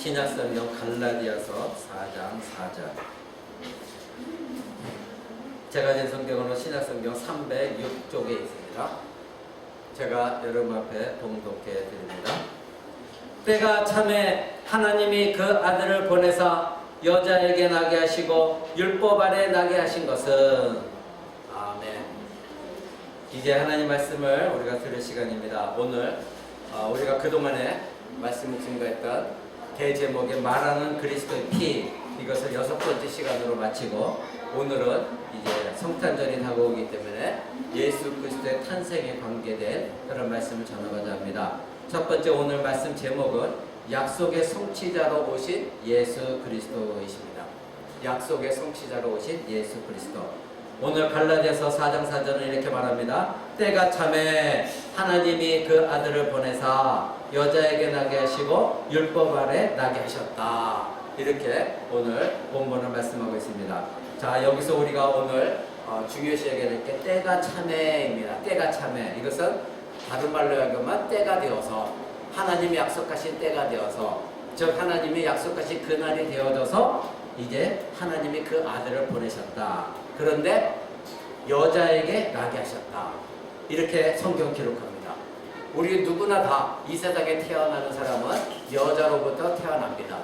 신약성경 갈라디아서 4장 4절. 제가 낸 성경으로 신약성경 306쪽에 있습니다. 제가 여러분 앞에 봉독해 드립니다. 때가 참에 하나님이 그 아들을 보내사 여자에게 나게 하시고 율법 아래 나게 하신 것은, 아멘. 이제 하나님 말씀을 우리가 들을 시간입니다. 오늘 우리가 그동안에 말씀을 증거했던 대제목의 말하는 그리스도의 피, 이것을 6번째 시간으로 마치고 오늘은 이제 성탄절이 다가오기 때문에 예수 그리스도의 탄생에 관계된 그런 말씀을 전하고자 합니다. 첫 번째 오늘 말씀 제목은 약속의 성취자로 오신 예수 그리스도이십니다. 약속의 성취자로 오신 예수 그리스도. 오늘 갈라디아서 4장 4절은 이렇게 말합니다. 때가 참에 하나님이 그 아들을 보내사 여자에게 나게 하시고 율법 아래 나게 하셨다. 이렇게 오늘 본문을 말씀하고 있습니다. 자, 여기서 우리가 오늘 중요시하게 될 게 때가 참에입니다. 때가 참에. 이것은 다른 말로 하면 때가 되어서, 하나님이 약속하신 때가 되어서, 즉 하나님이 약속하신 그날이 되어져서 이제 하나님이 그 아들을 보내셨다. 그런데 여자에게 나게 하셨다. 이렇게 성경 기록합니다. 우리 누구나 다 이 세상에 태어나는 사람은 여자로부터 태어납니다.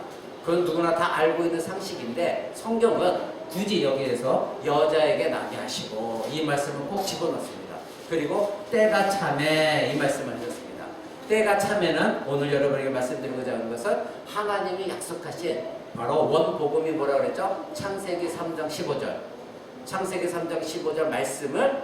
그건 누구나 다 알고 있는 상식인데 성경은 굳이 여기에서 여자에게 나게 하시고 이 말씀을 꼭 집어넣습니다. 그리고 때가 참에 이 말씀을 하셨습니다. 때가 참에는 오늘 여러분에게 말씀드리고자 하는 것은 하나님이 약속하신 바로 원복음이 뭐라고 그랬죠? 창세기 3장 15절. 창세기 3장 15절 말씀을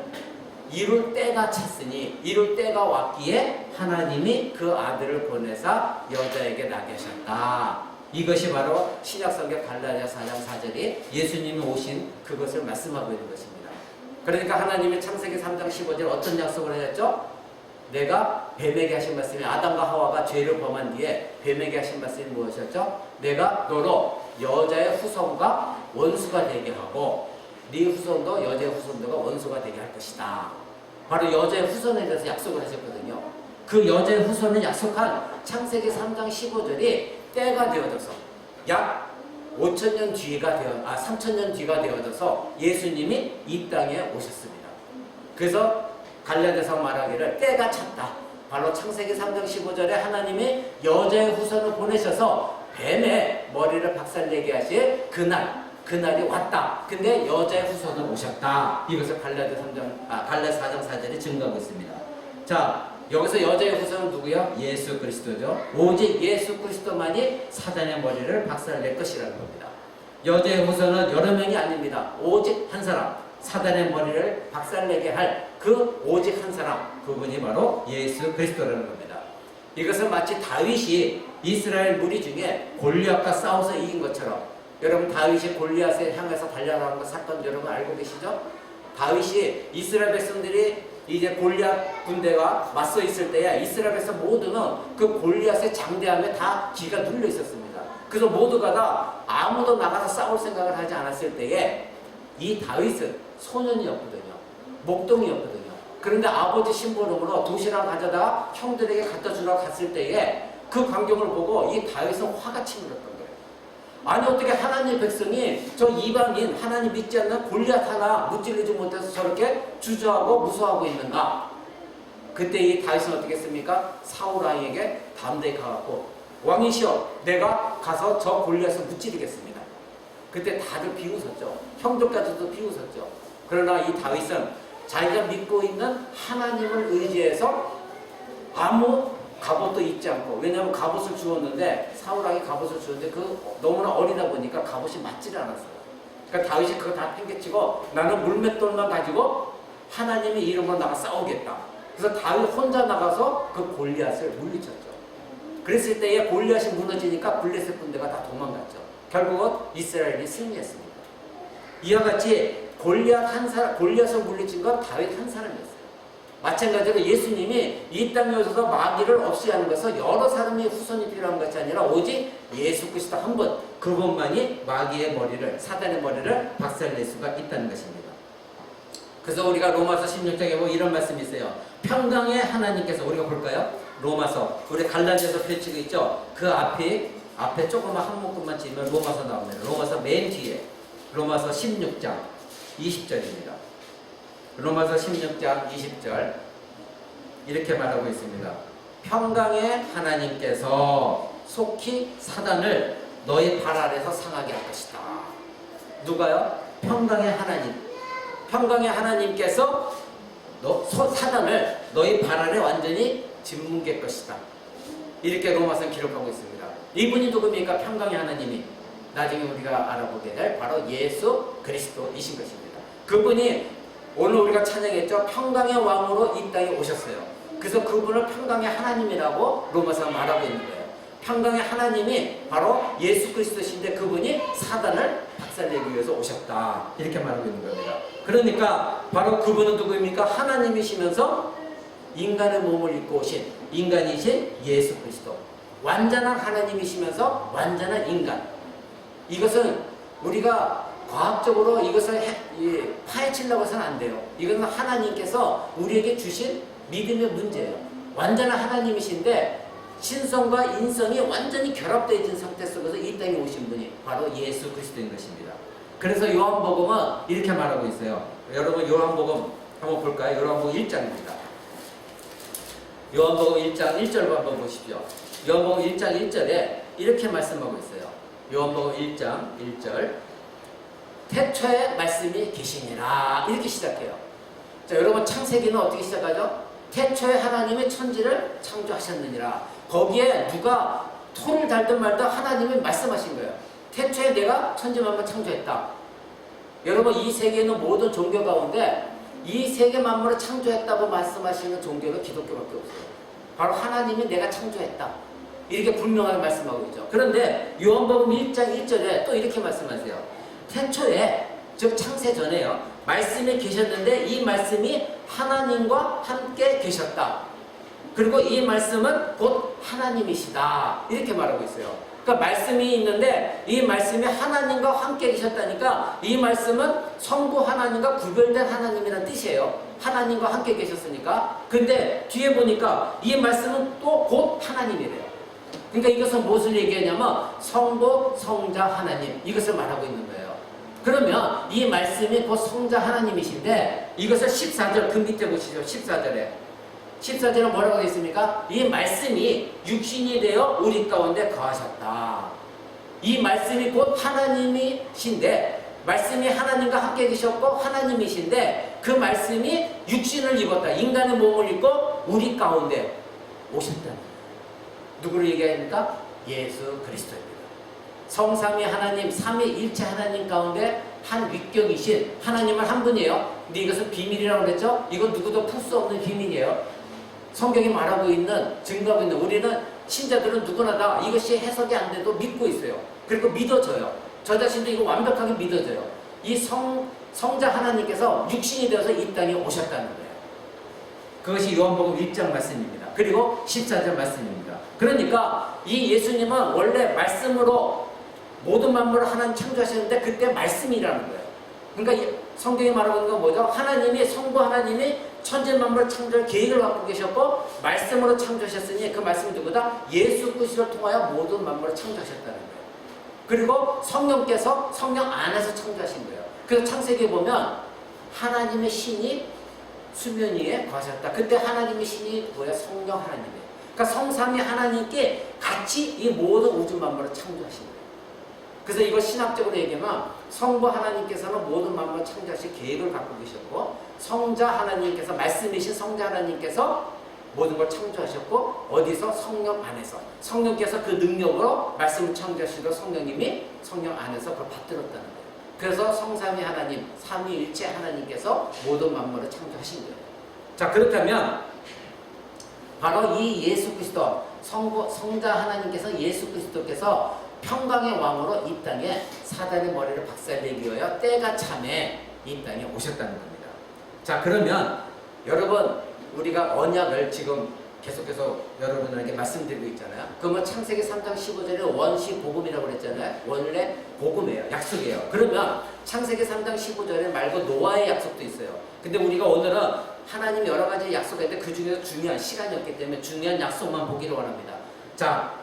이룰 때가 찼으니, 이룰 때가 왔기에 하나님이 그 아들을 보내사 여자에게 나게 하셨다. 이것이 바로 신약성경 갈라디아 4장 4절이 예수님이 오신 그것을 말씀하고 있는 것입니다. 그러니까 하나님이 창세기 3장 15절 어떤 약속을 하셨죠? 내가 뱀에게 하신 말씀이, 아담과 하와가 죄를 범한 뒤에 뱀에게 하신 말씀이 무엇이었죠? 내가 너로 여자의 후손과 원수가 되게 하고 네 후손도 여자의 후손도가 원수가 되게 할 것이다. 바로 여자의 후손에 대해서 약속을 하셨거든요. 그 여자의 후손을 약속한 창세기 3장 15절이 때가 되어져서 약 5,000년 뒤가 3,000년 뒤가 되어져서 예수님이 이 땅에 오셨습니다. 그래서 갈라디아서 말하기를 때가 찼다. 바로 창세기 3장 15절에 하나님이 여자의 후손을 보내셔서 뱀의 머리를 박살내게 하실 그날이 왔다. 근데 여자의 후손은 오셨다. 이것을 갈라디아 4장 4절에 증거하고 있습니다. 자, 여기서 여자의 후손은 누구요? 예수 그리스도죠. 오직 예수 그리스도만이 사단의 머리를 박살낼 것이라는 겁니다. 여자의 후손은 여러 명이 아닙니다. 오직 한 사람, 사단의 머리를 박살내게 할 그 오직 한 사람, 그분이 바로 예수 그리스도라는 겁니다. 이것은 마치 다윗이 이스라엘 무리 중에 골리앗과 싸워서 이긴 것처럼, 여러분 다윗이 골리앗을 향해서 달려나간 사건 여러분 알고 계시죠? 다윗이 이스라엘 백성들이 이제 골리앗 군대와 맞서 있을 때에 이스라엘 백성 모두는 그 골리앗의 장대함에 다 귀가 눌려 있었습니다. 그래서 모두가 다 아무도 나가서 싸울 생각을 하지 않았을 때에 이 다윗은 소년이었거든요. 목동이었거든요. 그런데 아버지 심부름으로 도시락 가져다가 형들에게 갖다 주라고 갔을 때에 그 광경을 보고 이 다윗은 화가 치밀었던 거예요. 아니 어떻게 하나님 백성이 저 이방인 하나님 믿지 않는 골리앗 하나 무찔리지 못해서 저렇게 주저하고 무서워하고 있는가. 그때 이 다윗은 어떻게 했습니까? 사울 왕에게 담대히 가갖고 왕이시여 내가 가서 저 골리앗을 무찌르겠습니다. 그때 다들 비웃었죠. 형들까지도 비웃었죠. 그러나 이 다윗은 자기가 믿고 있는 하나님을 의지해서 아무 갑옷도 입지 않고, 왜냐하면 갑옷을 주었는데 사울왕이 갑옷을 주었는데 그 너무나 어리다 보니까 갑옷이 맞지를 않았어요. 그러니까 다윗이 그거 다 팽개치고 나는 물맷돌만 가지고 하나님의 이름으로 나가 싸우겠다. 그래서 다윗 혼자 나가서 그 골리앗을 물리쳤죠. 그랬을 때에 골리앗이 무너지니까 블레셋 군대가 다 도망갔죠. 결국은 이스라엘이 승리했습니다. 이와 같이 골리앗을 물리친 건 다윗 한 사람이었어요. 마찬가지로 예수님이 이 땅에 오셔서 마귀를 없이 하는 것은 여러 사람의 후손이 필요한 것이 아니라 오직 예수 그리스도 한 분, 그분만이 마귀의 머리를, 사단의 머리를 박살낼 수가 있다는 것입니다. 그래서 우리가 로마서 16장에 보면 이런 말씀이 있어요. 평강의 하나님께서, 우리가 볼까요? 로마서, 우리 갈라디아서 펼치고 있죠. 그 앞이 앞에 조금만 한 묶음만 지으면 로마서 나옵니다. 로마서 맨 뒤에 로마서 16장 20절입니다. 로마서 16장 20절 이렇게 말하고 있습니다. 평강의 하나님께서 속히 사단을 너희 발 아래서 상하게 할 것이다. 누가요? 평강의 하나님. 평강의 하나님께서 사단을 너희 발 아래 완전히 짓뭉갤 것이다. 이렇게 로마서는 기록하고 있습니다. 이분이 누굽니까? 평강의 하나님이 나중에 우리가 알아보게 될 바로 예수 그리스도이신 것입니다. 그분이 오늘 우리가 찬양했죠. 평강의 왕으로 이 땅에 오셨어요. 그래서 그분을 평강의 하나님이라고 로마서가 말하고 있는 거예요. 평강의 하나님이 바로 예수 그리스도신데 그분이 사단을 박살내기 위해서 오셨다. 이렇게 말하고 있는 겁니다. 그러니까 바로 그분은 누구입니까? 하나님이시면서 인간의 몸을 입고 오신 인간이신 예수 그리스도. 완전한 하나님이시면서 완전한 인간. 이것은 우리가 과학적으로 이것을 파헤치려고 해서는 안 돼요. 이것은 하나님께서 우리에게 주신 믿음의 문제예요. 완전한 하나님이신데 신성과 인성이 완전히 결합되어 있는 상태 속에서 이 땅에 오신 분이 바로 예수 그리스도인 것입니다. 그래서 요한복음은 이렇게 말하고 있어요. 여러분 요한복음 한번 볼까요? 요한복음 1장입니다. 요한복음 1장 1절 한번 보십시오. 요한복음 1장 1절에 이렇게 말씀하고 있어요. 요한복음 1장 1절 태초에 말씀이 계시니라 이렇게 시작해요. 자, 여러분 창세기는 어떻게 시작하죠? 태초에 하나님이 천지를 창조하셨느니라. 거기에 누가 토를 달든 말든 하나님이 말씀하신 거예요. 태초에 내가 천지 만물 창조했다. 여러분 이 세계에는 모든 종교 가운데 이 세계 만물을 창조했다고 말씀하시는 종교는 기독교밖에 없어요. 바로 하나님이 내가 창조했다. 이렇게 분명하게 말씀하고 있죠. 그런데 요한복음 1장 1절에 또 이렇게 말씀하세요. 태초에 즉 창세 전에요. 말씀이 계셨는데 이 말씀이 하나님과 함께 계셨다. 그리고 이 말씀은 곧 하나님이시다. 이렇게 말하고 있어요. 그러니까 말씀이 있는데 이 말씀이 하나님과 함께 계셨다니까 이 말씀은 성부 하나님과 구별된 하나님이라는 뜻이에요. 하나님과 함께 계셨으니까. 근데 뒤에 보니까 이 말씀은 또 곧 하나님이래요. 그러니까 이것은 무엇을 얘기하냐면 성부, 성자, 하나님 이것을 말하고 있는 거예요. 그러면 이 말씀이 곧 성자 하나님이신데 이것을 14절 그 밑에 보시죠. 14절은 뭐라고 되어 있습니까? 이 말씀이 육신이 되어 우리 가운데 거하셨다. 이 말씀이 곧 하나님이신데 말씀이 하나님과 함께 계셨고 하나님이신데 그 말씀이 육신을 입었다. 인간의 몸을 입고 우리 가운데 오셨다. 누구를 얘기합니까? 예수 그리스도입니다. 성삼위 하나님, 삼위일체 하나님 가운데 한 위격이신 하나님은 한 분이에요. 근데 이것은 비밀이라고 그랬죠? 이건 누구도 풀 수 없는 비밀이에요. 성경이 말하고 있는, 증거하고 있는 우리는 신자들은 누구나 다 이것이 해석이 안 돼도 믿고 있어요. 그리고 믿어져요. 저 자신도 이거 완벽하게 믿어져요. 이 성자 하나님께서 육신이 되어서 이 땅에 오셨다는 거예요. 그것이 요한복음 1장 말씀입니다. 그리고 14절 말씀입니다. 그러니까 이 예수님은 원래 말씀으로 모든 만물을 하나님 창조하셨는데 그때 말씀이라는 거예요. 그러니까 성경이 말하고 있는 건 뭐죠? 하나님이 성부 하나님이 천지 만물 창조할 계획을 갖고 계셨고 말씀으로 창조하셨으니 그 말씀이 누구다? 예수 그리스도를 통하여 모든 만물을 창조하셨다는 거예요. 그리고 성령께서 성령 안에서 창조하신 거예요. 그래서 창세기에 보면 하나님의 신이 수면 위에 거하셨다. 그때 하나님의 신이 뭐야? 성령 하나님이에요. 그러니까 성삼위 하나님께 같이 이 모든 우주 만물을 창조하신 거예요. 그래서 이걸 신학적으로 얘기하면 성부 하나님께서는 모든 만물을 창조하실 계획을 갖고 계셨고 성자 하나님께서 말씀이신 성자 하나님께서 모든 걸 창조하셨고 어디서? 성령 안에서 성령께서 그 능력으로 말씀을 창조하시고 성령님이 성령 안에서 그걸 받들었다는 거예요. 그래서 성삼위 하나님, 삼위일체 하나님께서 모든 만물을 창조하신 거예요. 자, 그렇다면 바로 이 예수 그리스도 성자 하나님께서 예수 그리스도께서 평강의 왕으로 이 땅에 사단의 머리를 박살내기 위하여 때가 참에 이 땅에 오셨다는 겁니다. 자, 그러면 여러분 우리가 언약을 지금 계속해서 여러분에게 말씀드리고 있잖아요. 그러면 창세기 3장 15절에 원시 복음이라고 그랬잖아요. 원래 복음이에요. 약속이에요. 그러면 창세기 3장 15절에 말고 노아의 약속도 있어요. 근데 우리가 오늘은 하나님이 여러 가지 약속을 했는데 그 중에서 중요한 시간이 없기 때문에 중요한 약속만 보기를 원합니다. 자,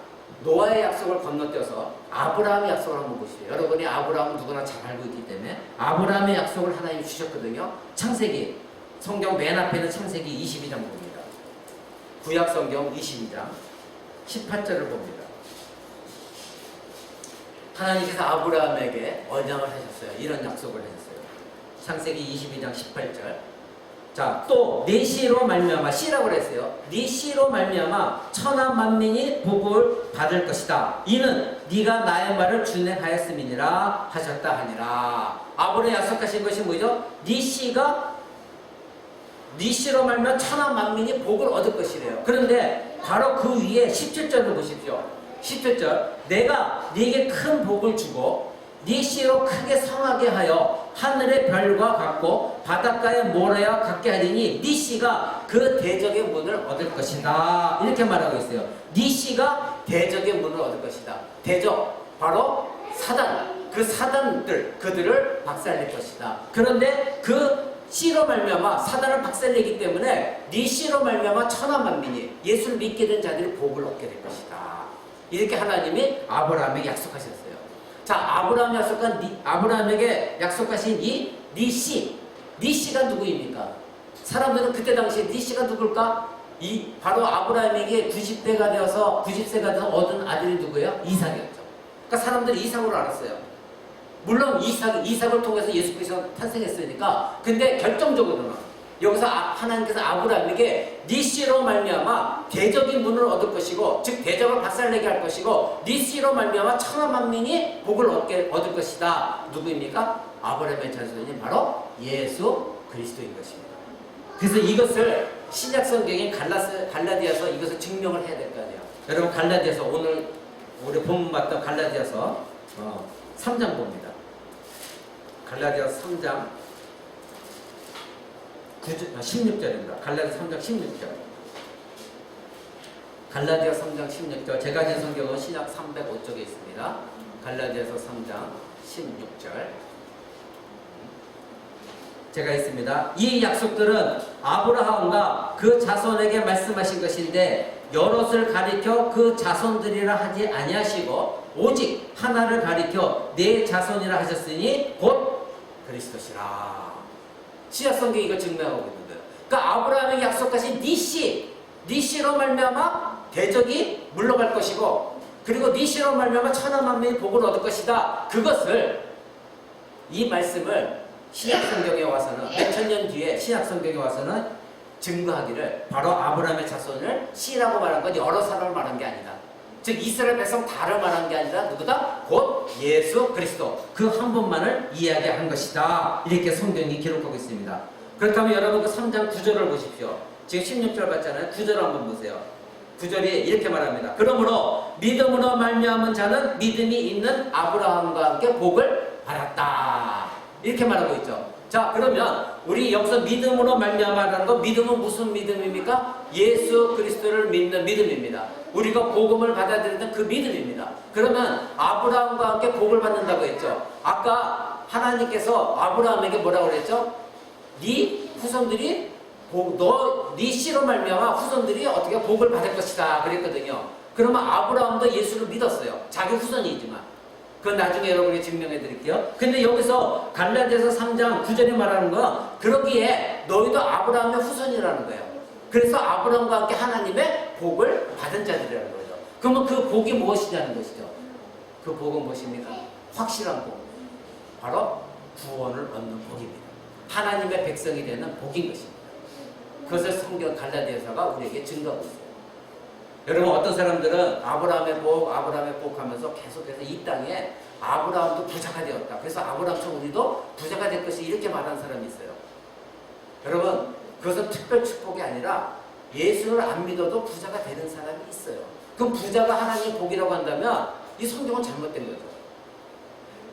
노아의 약속을 건너뛰어서 아브라함의 약속을 한번 보시죠. 여러분이 아브라함은 누구나 잘 알고 있기 때문에 아브라함의 약속을 하나님이 주셨거든요. 창세기, 성경 맨 앞에는 창세기 22장 봅니다. 구약 성경 22장 18절을 봅니다. 하나님께서 아브라함에게 언약을 하셨어요. 이런 약속을 하셨어요. 창세기 22장 18절. 자, 또 네 씨로 말미암아, 씨라고 그랬어요. 네 씨로 말미암아 천하 만민이 복을 받을 것이다. 이는 네가 나의 말을 준행하였음이니라 하셨다 하니라. 아브라함이 약속하신 것이 뭐죠? 네 씨가 네 씨로 말미암아 천하 만민이 복을 얻을 것이래요. 그런데 바로 그 위에 17절을 보십시오. 17절. 내가 네게 큰 복을 주고 네 씨로 크게 성하게 하여 하늘의 별과 같고 바닷가의 모래와 같게 하리니 네 씨가 그 대적의 문을 얻을 것이다. 이렇게 말하고 있어요. 네 씨가 대적의 문을 얻을 것이다. 대적, 바로 사단. 그 사단들, 그들을 박살낼 것이다. 그런데 그 씨로 말미암아 사단을 박살내기 때문에 네 씨로 말미암아 천하 만민이 예수를 믿게 된 자들이 복을 얻게 될 것이다. 이렇게 하나님이 아브라함에게 약속하셨어요. 자, 아브라함에게 약속하신 이 네 씨, 네 씨가 누구입니까? 사람들은 그때 당시에 네 씨가 누굴까? 바로 아브라함에게 90세가 되어서 얻은 아들이 누구예요? 이삭이었죠. 그러니까 사람들이 이삭으로 알았어요. 물론 이삭을 통해서 예수 그리스도가 탄생했으니까. 근데 결정적으로는 여기서 하나님께서 아브라함에게 네 씨로 말미암아 대적인 문을 얻을 것이고, 즉 대적을 박살내게 할 것이고, 네 씨로 말미암아 천하 만민이 복을 얻을 것이다. 누구입니까? 아브라함의 자손이 바로 예수 그리스도인 것입니다. 그래서 이것을 신약 성경인 갈라디아서 이것을 증명을 해야 될 거 아니에요. 여러분, 갈라디아서 오늘 우리 본문 봤던 갈라디아서 3장 봅니다. 갈라디아서 3장 16절입니다. 갈라디아서 3장 16절. 갈라디아서 3장 16절. 제가 가진 성경은 신약 305쪽에 있습니다. 갈라디아서 3장 16절. 제가 있습니다. 이 약속들은 아브라함과 그 자손에게 말씀하신 것인데 여럿을 가리켜 그 자손들이라 하지 아니하시고 오직 하나를 가리켜 네 자손이라 하셨으니 곧 그리스도시라. 신약성경이 이걸 증명하고 있는데, 그러니까 아브라함에게 약속하신 네 씨로 말미암아 대적이 물러갈 것이고, 그리고 네 씨로 말미암아 천하 만민이 복을 얻을 것이다. 그것을, 이 말씀을 신약성경에 와서는 몇천 년 뒤에 신약성경에 와서는 증거하기를, 바로 아브라함의 자손을 씨라고 말한 건 여러 사람을 말한 게 아니다. 즉 이스라엘 백성 다를 말한 게 아니라 누구다? 곧 예수 그리스도, 그 한 분만을 이야기한 것이다. 이렇게 성경이 기록하고 있습니다. 그렇다면 여러분 그 3장 9절을 보십시오. 지금 16절 봤잖아요. 9절 한번 보세요. 9절이 이렇게 말합니다. 그러므로 믿음으로 말미암은 자는 믿음이 있는 아브라함과 함께 복을 받았다. 이렇게 말하고 있죠. 자, 그러면 우리 여기서 믿음으로 말미암아라는 건, 믿음은 무슨 믿음입니까? 예수 그리스도를 믿는 믿음입니다. 우리가 복음을 받아들이는 그 믿음입니다. 그러면 아브라함과 함께 복을 받는다고 했죠. 아까 하나님께서 아브라함에게 뭐라고 그랬죠? 네 후손들이 네 씨로 말미암아 후손들이 어떻게 복을 받을 것이다 그랬거든요. 그러면 아브라함도 예수를 믿었어요. 자기 후손이지만. 그건 나중에 여러분이 증명해 드릴게요. 근데 여기서 갈라디아서 3장 9절에 말하는 건, 그러기에 너희도 아브라함의 후손이라는 거예요. 그래서 아브라함과 함께 하나님의 복을 받은 자들이라는 거죠. 그러면 그 복이 무엇이냐는 것이죠. 그 복은 무엇입니까? 확실한 복. 바로 구원을 얻는 복입니다. 하나님의 백성이 되는 복인 것입니다. 그것을 성경 갈라디아서가 우리에게 증거하고 있어요. 여러분, 어떤 사람들은 아브라함의 복 하면서 계속해서 이 땅에 아브라함도 부자가 되었다. 그래서 아브라함처럼 우리도 부자가 될 것이, 이렇게 말하는 사람이 있어요. 여러분, 그것은 특별 축복이 아니라 예수를 안 믿어도 부자가 되는 사람이 있어요. 그럼 부자가 하나님의 복이라고 한다면 이 성경은 잘못된 거죠.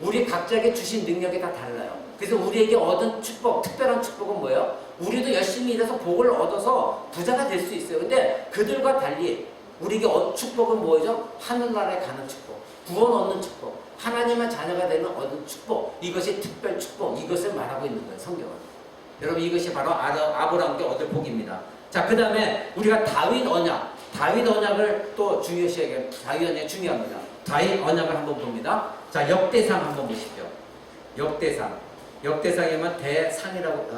우리 각자에게 주신 능력이 다 달라요. 그래서 우리에게 얻은 축복, 특별한 축복은 뭐예요? 우리도 열심히 일해서 복을 얻어서 부자가 될 수 있어요. 근데 그들과 달리 우리에게 축복은 뭐죠? 하늘나라에 가는 축복, 구원 얻는 축복, 하나님의 자녀가 되는 얻는 축복, 이것이 특별 축복, 이것을 말하고 있는 거예요, 성경은. 여러분, 이것이 바로 아브라함께 얻을 복입니다. 자, 그 다음에 우리가 다윗 언약, 다윗 언약을 또 중요시하게, 다윗 언약이 중요합니다. 다윗 언약을 한번 봅니다. 자, 역대상 한번 보십시오. 역대상. 역대상이면 대상이라고,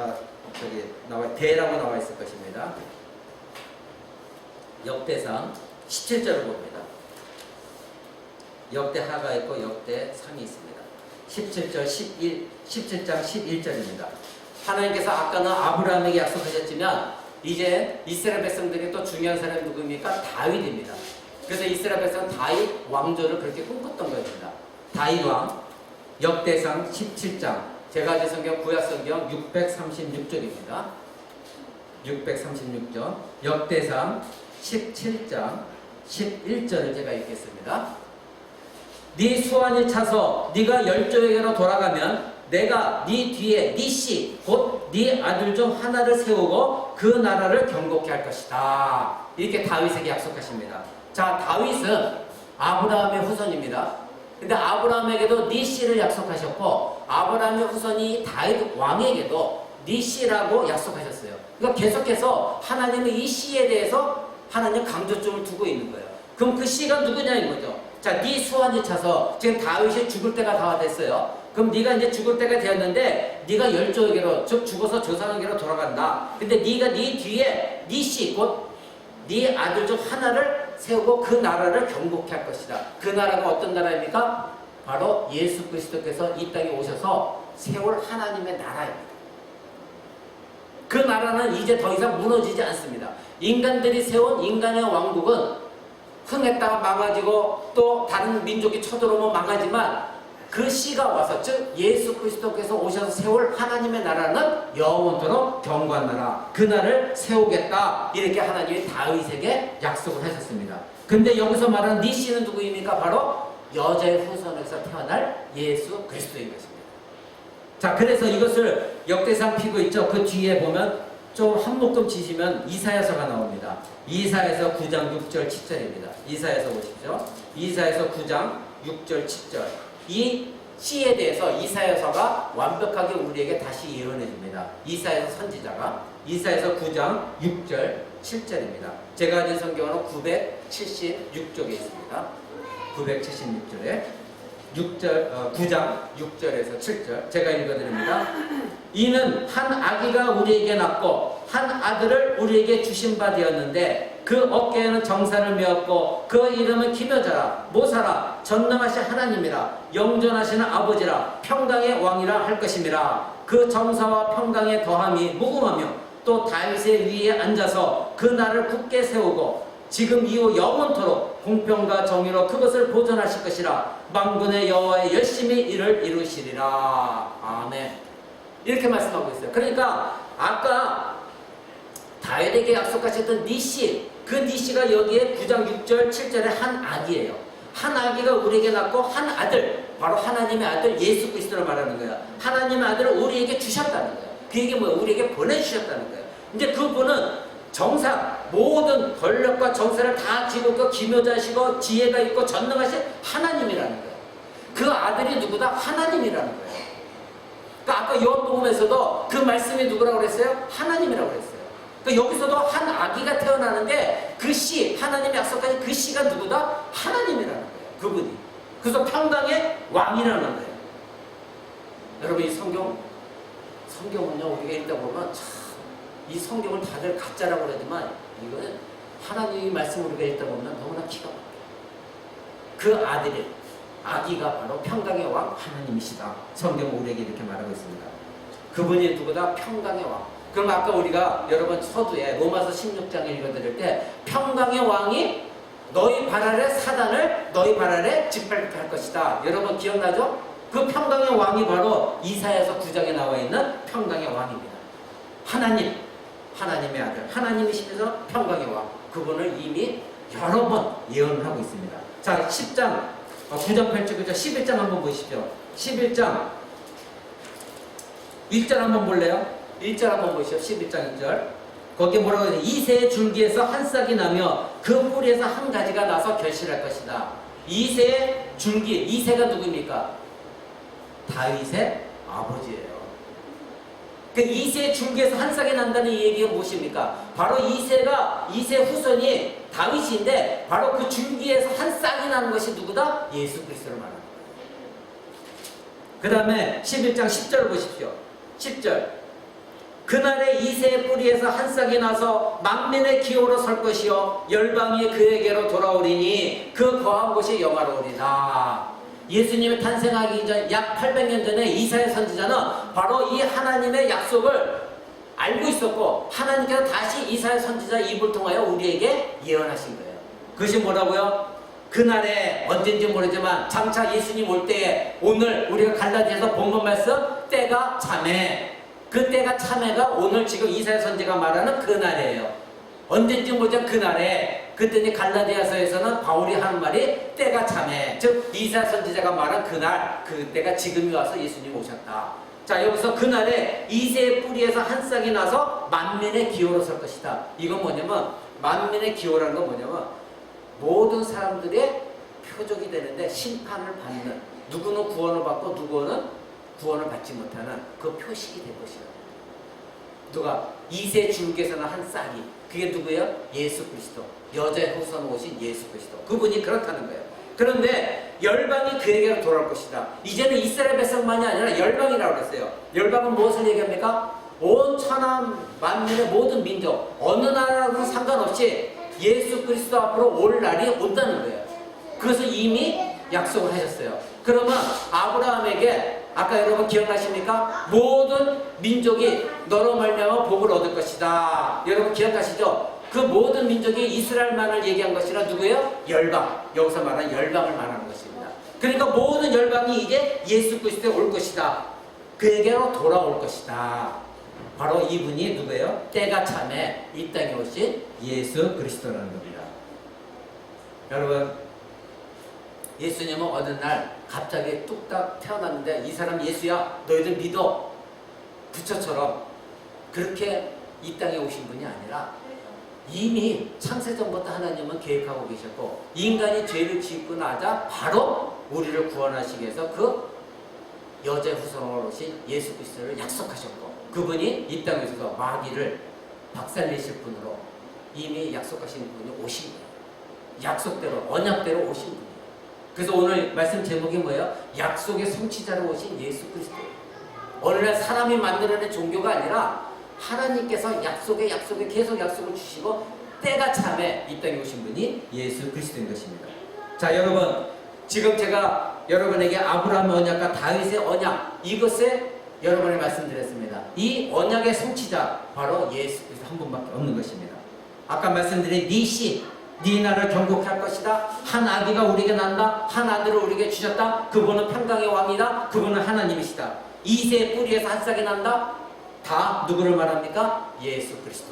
대라고 나와 있을 것입니다. 역대상 17절을 봅니다. 역대하가 있고 역대상이 있습니다. 17장 11절입니다. 하나님께서 아까는 아브라함에게 약속하셨지만 이제 이스라엘 백성들이 또 중요한 사람이 누구입니까? 다윗입니다. 그래서 이스라엘 백성은 다윗 왕조를 그렇게 꿈꿨던 것입니다. 다윗 왕, 역대상 17장, 제가 가진 성경 구약성경 636쪽입니다. 636쪽, 역대상 17장 11절을 제가 읽겠습니다. 네 수완이 차서 네가 열조에게로 돌아가면 내가 네 뒤에 네 씨 곧 네 아들 중 하나를 세우고 그 나라를 경고케 할 것이다. 이렇게 다윗에게 약속하십니다. 자, 다윗은 아브라함의 후손입니다. 근데 아브라함에게도 네 씨를 약속하셨고 아브라함의 후손이 다윗 왕에게도 네 씨라고 약속하셨어요. 그러니까 계속해서 하나님은 이 씨에 대해서 하나님 강조점을 두고 있는 거예요. 그럼 그 씨가 누구냐인 거죠. 자, 네 수완이 차서 지금 다윗이 죽을 때가 다 됐어요. 그럼 네가 이제 죽을 때가 되었는데 네가 열조에게로, 즉 죽어서 조상에게로 돌아간다. 근데 네가 네 뒤에 네 씨 곧 네 아들 중 하나를 세우고 그 나라를 경고케 할 것이다. 그 나라가 어떤 나라입니까? 바로 예수 그리스도께서 이 땅에 오셔서 세울 하나님의 나라입니다. 그 나라는 이제 더 이상 무너지지 않습니다. 인간들이 세운 인간의 왕국은 흥했다가 망가지고 또 다른 민족이 쳐들어오면 망하지만 그 씨가 와서, 즉 예수 그리스도께서 오셔서 세울 하나님의 나라는 영원토록 경고한 나라, 그날을 세우겠다. 이렇게 하나님이 다윗에게 약속을 하셨습니다. 근데 여기서 말하는 네 씨는 누구입니까? 바로 여자의 후손에서 태어날 예수 그리스도인 것입니다. 자, 그래서 이것을 역대상 피고 있죠. 그 뒤에 보면 좀 한 묶음 치시면 이사야서가 나옵니다. 이사야서 9장 6절 7절입니다. 이사야서 보십시오. 이사야서 9장 6절 7절. 이 씨에 대해서 이사야서가 완벽하게 우리에게 다시 예언해 줍니다. 이사야서 선지자가 이사야서 9장 6절 7절입니다. 제가 가진 성경은 976쪽에 있습니다. 976절에 9장 6절에서 7절 제가 읽어드립니다. 이는 한 아기가 우리에게 낳고 한 아들을 우리에게 주신 바 되었는데 그 어깨에는 정사를 메었고 그 이름은 기묘자라 모사라 전능하신 하나님이라 영존하시는 아버지라 평강의 왕이라 할 것임이라. 그 정사와 평강의 더함이 무궁하며 또 다윗의 위에 앉아서 그 나라를 굳게 세우고 지금 이후 영원토록 공평과 정의로 그것을 보존하실 것이라. 만군의 여호와의 열심히 이를 이루시리라. 아멘. 이렇게 말씀하고 있어요. 그러니까 아까 다윗에게 약속하셨던 니시, 그 니시가 여기에 9장 6절 7절에 한 아기예요. 한 아기가 우리에게 낳고 한 아들, 바로 하나님의 아들 예수 그리스도를 말하는 거야. 하나님의 아들을 우리에게 주셨다는 거야. 그 얘기 뭐야? 우리에게 보내주셨다는 거야. 이제 그분은 정상, 모든 권력과 정사를 다 지고 있고 기묘자시고 지혜가 있고 전능하신 하나님이라는 거예요. 그 아들이 누구다? 하나님이라는 거예요. 그러니까 아까 요한복음에서도 그 말씀이 누구라고 그랬어요? 하나님이라고 그랬어요. 그러니까 여기서도 한 아기가 태어나는데 그 씨, 하나님이 약속하신 그 씨가 누구다? 하나님이라는 거예요. 그분이. 그래서 평강의 왕이라는 거예요. 여러분 이 성경은요 우리가 읽다 보면 참 이 성경을 다들 가짜라고 그러지만 이거는 하나님의 말씀을 우리가 읽다 보면 너무나 기가 막혀요. 그 아들이, 아기가 바로 평강의 왕 하나님이시다. 성경은 우리에게 이렇게 말하고 있습니다. 그분이 누구다? 평강의 왕. 그럼 아까 우리가 여러분 서두에 로마서 16장을 읽어드릴 때 평강의 왕이 너희 발 아래 사단을 너희 발 아래 짓밟게 할 것이다. 여러분 기억나죠? 그 평강의 왕이 바로 이사야서 9장에 나와 있는 평강의 왕입니다. 하나님의 아들, 하나님이시면서 평강의 왕, 그분을 이미 여러 번 예언을 하고 있습니다. 자, 10장, 9장 8절, 11장 한번 보시죠. 11장 1절 한번 볼래요? 1절 한번 보시죠. 11장 1절. 거기에 뭐라고 해요? 이새의 줄기에서 한 싹이 나며 그 뿌리에서 한 가지가 나서 결실할 것이다. 이새의 줄기, 이새가 누구입니까? 다윗의 아버지예요. 그 이세 줄기에서 한 쌍이 난다는 이 얘기가 무엇입니까? 바로 이세 후손이 다윗인데 바로 그 줄기에서 한 쌍이 나는 것이 누구다? 예수 그리스도를 말합니다. 그 다음에 11장 10절 보십시오. 10절. 그날에 이새의 뿌리에서 한 싹이 나서 만민의 기호로 설 것이요 열방이 그에게로 돌아오리니 그 거한 곳이 영화로우리라. 예수님이 탄생하기 전 약 800년 전에 이사야 선지자는 바로 이 하나님의 약속을 알고 있었고 하나님께서 다시 이사야 선지자 입을 통하여 우리에게 예언하신 거예요. 그것이 뭐라고요? 그날에 언젠지 모르지만 장차 예수님 올 때에 오늘 우리가 갈라디아서 본문 말씀 때가 참해, 그 때가 참해가 오늘 지금 이사야 선지가 말하는 그날이에요. 언젠지 모르지만 그날에, 그때는 갈라디아서에서는 바울이 하는 말이 때가 참해, 즉 이사야 선지자가 말한 그날, 그 때가 지금이 와서 예수님 오셨다. 자, 여기서 그날에 이새의 뿌리에서 한 싹이 나서 만민의 기호로 설 것이다. 이건 뭐냐면 만민의 기호라는 건 뭐냐면 모든 사람들의 표적이 되는데 심판을 받는, 누구는 구원을 받고 누구는 구원을 받지 못하는 그 표식이 될 것이다. 누가? 이새 줄기에서는 한 싹이, 그게 누구예요? 예수 그리스도, 여자의 후손 오신 예수 그리스도, 그분이 그렇다는 거예요. 그런데 열방이 그에게로 돌아올 것이다. 이제는 이스라엘 백성만이 아니라 열방이라고 그랬어요. 열방은 무엇을 얘기합니까? 온 천하 만민의 모든 민족, 어느 나라하고는 상관없이 예수 그리스도 앞으로 올 날이 온다는 거예요. 그것을 이미 약속을 하셨어요. 그러면 아브라함에게 아까 여러분 기억나십니까? 모든 민족이 너로 말미암아 복을 얻을 것이다. 여러분 기억하시죠? 그 모든 민족이 이스라엘만을 얘기한 것이라 누구예요? 열방. 여기서 말하는 열방을 말하는 것입니다. 그러니까 모든 열방이 이제 예수 그리스도에 올 것이다. 그에게로 돌아올 것이다. 바로 이분이 누구예요? 때가 참에 이 땅에 오신 예수 그리스도라는 겁니다. 여러분, 예수님은 어느 날 갑자기 뚝딱 태어났는데 이 사람 예수야, 너희들 믿어, 부처처럼 그렇게 이 땅에 오신 분이 아니라 이미 창세전부터 하나님은 계획하고 계셨고 인간이 죄를 짓고 나자 바로 우리를 구원하시기 위해서 그 여자의 후손으로 오신 예수 그리스도를 약속하셨고 그분이 이 땅에 오셔서 마귀를 박살내실 분으로 이미 약속하신 분이 오신 거예요. 약속대로, 언약대로 오신 분이에요. 그래서 오늘 말씀 제목이 뭐예요? 약속의 성취자로 오신 예수 그리스도. 어느 날 사람이 만들어낸 종교가 아니라 하나님께서 약속에 계속 약속을 주시고 때가 참에 이 땅에 오신 분이 예수 그리스도인 것입니다. 자, 여러분, 지금 제가 여러분에게 아브라함의 언약과 다윗의 언약, 이것에 여러분이 말씀드렸습니다. 이 언약의 성취자 바로 예수 그리스도 한 분밖에 없는 것입니다. 아까 말씀드린 네 씨, 네 나라를 경국할 것이다. 한 아기가 우리에게 난다. 한 아들을 우리에게 주셨다. 그분은 평강의 왕이다. 그분은 하나님이시다. 이새의 뿌리에서 한 싹이 난다. 다 누구를 말합니까? 예수 그리스도.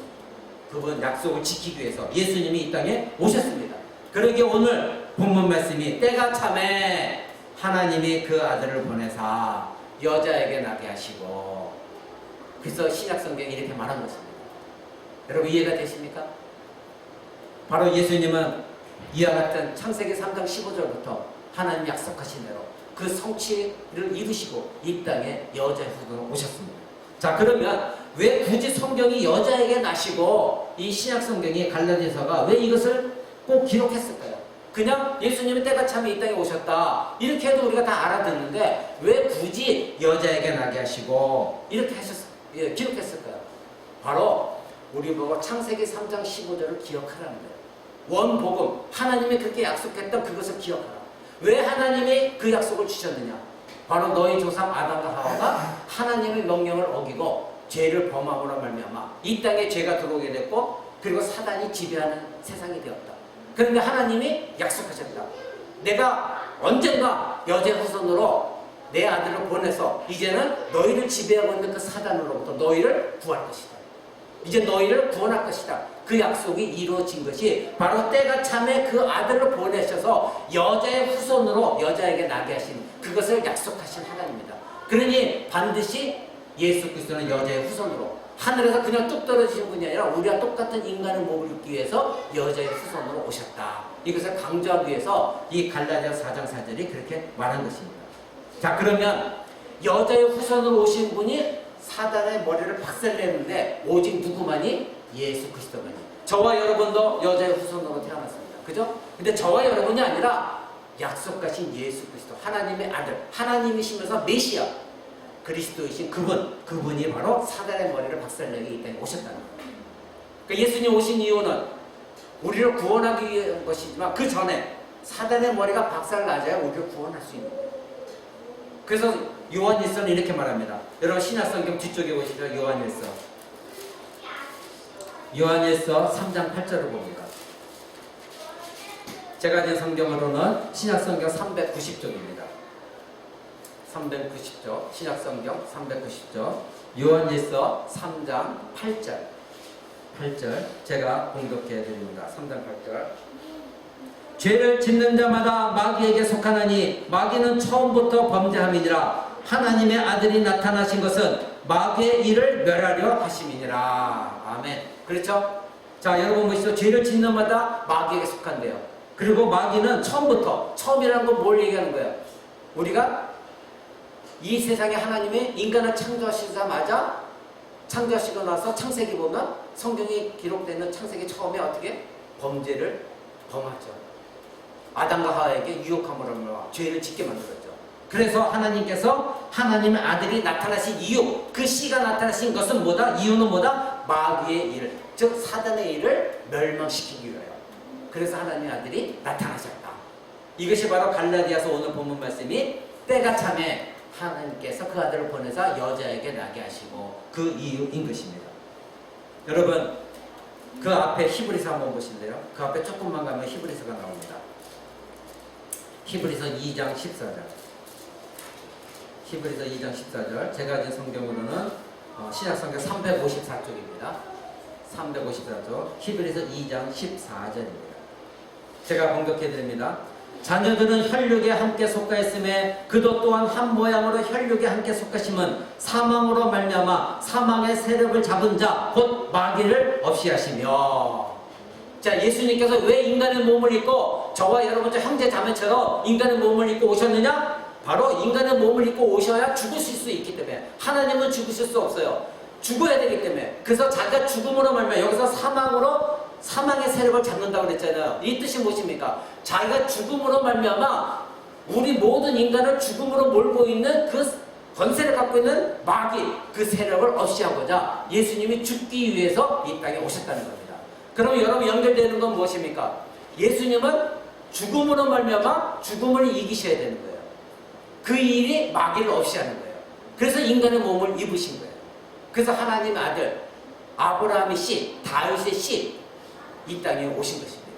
그분 약속을 지키기 위해서 예수님이 이 땅에 오셨습니다. 그러기에 오늘 본문 말씀이 때가 참에 하나님이 그 아들을 보내사 여자에게 나게 하시고, 그래서 신약성경이 이렇게 말한 것입니다. 여러분 이해가 되십니까? 바로 예수님은 이와 같은 창세기 3장 15절부터 하나님 약속하신 대로 그 성취를 이루시고 이 땅에 여자의 후손으로 오셨습니다. 자, 그러면 왜 굳이 성경이 여자에게 나시고 이 신약성경이 갈라디아서가 왜 이것을 꼭 기록했을까요? 그냥 예수님이 때가 참에 이 땅에 오셨다 이렇게 해도 우리가 다 알아듣는데 왜 굳이 여자에게 나게 하시고 이렇게 기록했을까요? 바로 우리 보고 창세기 3장 15절을 기억하라는 거예요. 원복음, 하나님이 그렇게 약속했던 그것을 기억하라. 왜 하나님이 그 약속을 주셨느냐? 바로 너희 조상 아담과 하와가 하나님의 명령을 어기고 죄를 범함으로 말미암아 이 땅에 죄가 들어오게 됐고 그리고 사단이 지배하는 세상이 되었다. 그런데 하나님이 약속하셨다. 내가 언젠가 여자의 후손으로 내 아들을 보내서 이제는 너희를 지배하고 있는 그 사단으로부터 너희를 구할 것이다. 이제 너희를 구원할 것이다. 그 약속이 이루어진 것이 바로 때가 참에 그 아들을 보내셔서 여자의 후손으로 여자에게 나게 하신 그것을 약속하신 하나님입니다. 그러니 반드시 예수 그리스도는 여자의 후손으로 하늘에서 그냥 뚝 떨어지신 분이 아니라 우리와 똑같은 인간의 몸을 입기 위해서 여자의 후손으로 오셨다. 이것을 강조하기 위해서 이 갈라디아서 4장 4절이 그렇게 말한 것입니다. 자, 그러면 여자의 후손으로 오신 분이 사단의 머리를 박살내는데 오직 누구만이? 예수 그리스도만이. 저와 여러분도 여자의 후손으로 태어났습니다. 그죠? 근데 저와 여러분이 아니라 약속하신 예수 그리스도, 하나님의 아들, 하나님이시면서 메시아 그리스도이신 그분이 바로 사단의 머리를 박살내기 이 땅에 오셨다는 거예요. 그러니까 예수님 오신 이유는 우리를 구원하기 위한 것이지만 그 전에 사단의 머리가 박살나자야 우리를 구원할 수 있는 거예요. 그래서 요한일서는 이렇게 말합니다. 여러분 신약성경 뒤쪽에 보시죠. 요한일서 3장 8절을 봅니다. 제가 가진 성경으로는 신약성경 390쪽입니다. 390쪽, 신약성경 390쪽, 요한일서 3장 8절 제가 공독해 드립니다. 3장 8절. 죄를 짓는 자마다 마귀에게 속하나니 마귀는 처음부터 범죄함이니라. 하나님의 아들이 나타나신 것은 마귀의 일을 멸하려 하심이니라. 아멘. 그렇죠? 자, 여러분 보시죠. 죄를 짓는 자마다 마귀에게 속한대요. 그리고 마귀는 처음이라는 건 뭘 얘기하는 거예요? 우리가 이 세상에 하나님이 인간을 창조하시자마자 창조하시고 나서 창세기 보면 성경이 기록되는 창세기 처음에 어떻게 범죄를 범하죠. 아담과 하와에게 유혹함으로 죄를 짓게 만들었죠. 그래서 하나님께서 하나님의 아들이 나타나신 이유, 그 씨가 나타나신 것은 뭐다? 이유는 뭐다? 마귀의 일, 즉 사단의 일을 멸망시키기 위하여. 그래서 하나님의 아들이 나타나셨다. 이것이 바로 갈라디아서 오늘 본문 말씀이 때가 참에 하나님께서 그 아들을 보내사 여자에게 나게 하시고 그 이유인 것입니다. 여러분 그 앞에 히브리서 한번 보실래요? 그 앞에 조금만 가면 히브리서가 나옵니다. 히브리서 2장 14절. 히브리서 2장 14절. 제가 가진 성경으로는 신약성경 354쪽입니다. 354쪽. 히브리서 2장 14절입니다. 제가 공독해 드립니다. 자녀들은 혈육에 함께 속하였음에 그도 또한 한 모양으로 혈육에 함께 속하심은 사망으로 말미암아 사망의 세력을 잡은 자 곧 마귀를 없이 하시며. 자, 예수님께서 왜 인간의 몸을 입고 저와 여러분 형제 자매처럼 인간의 몸을 입고 오셨느냐? 바로 인간의 몸을 입고 오셔야 죽으실 수 있기 때문에. 하나님은 죽으실 수 없어요. 죽어야 되기 때문에. 그래서 자기가 죽음으로 말미암아 여기서 사망의 세력을 잡는다고 그랬잖아요. 이 뜻이 무엇입니까? 자기가 죽음으로 말미암아 우리 모든 인간을 죽음으로 몰고 있는 그 권세를 갖고 있는 마귀, 그 세력을 없이하고자 예수님이 죽기 위해서 이 땅에 오셨다는 겁니다. 그럼 여러분 연결되는 건 무엇입니까? 예수님은 죽음으로 말미암아 죽음을 이기셔야 되는 거예요. 그 일이 마귀를 없이하는 거예요. 그래서 인간의 몸을 입으신 거예요. 그래서 하나님의 아들 아브라함의 씨, 다윗의 씨, 이 땅에 오신 것입니다.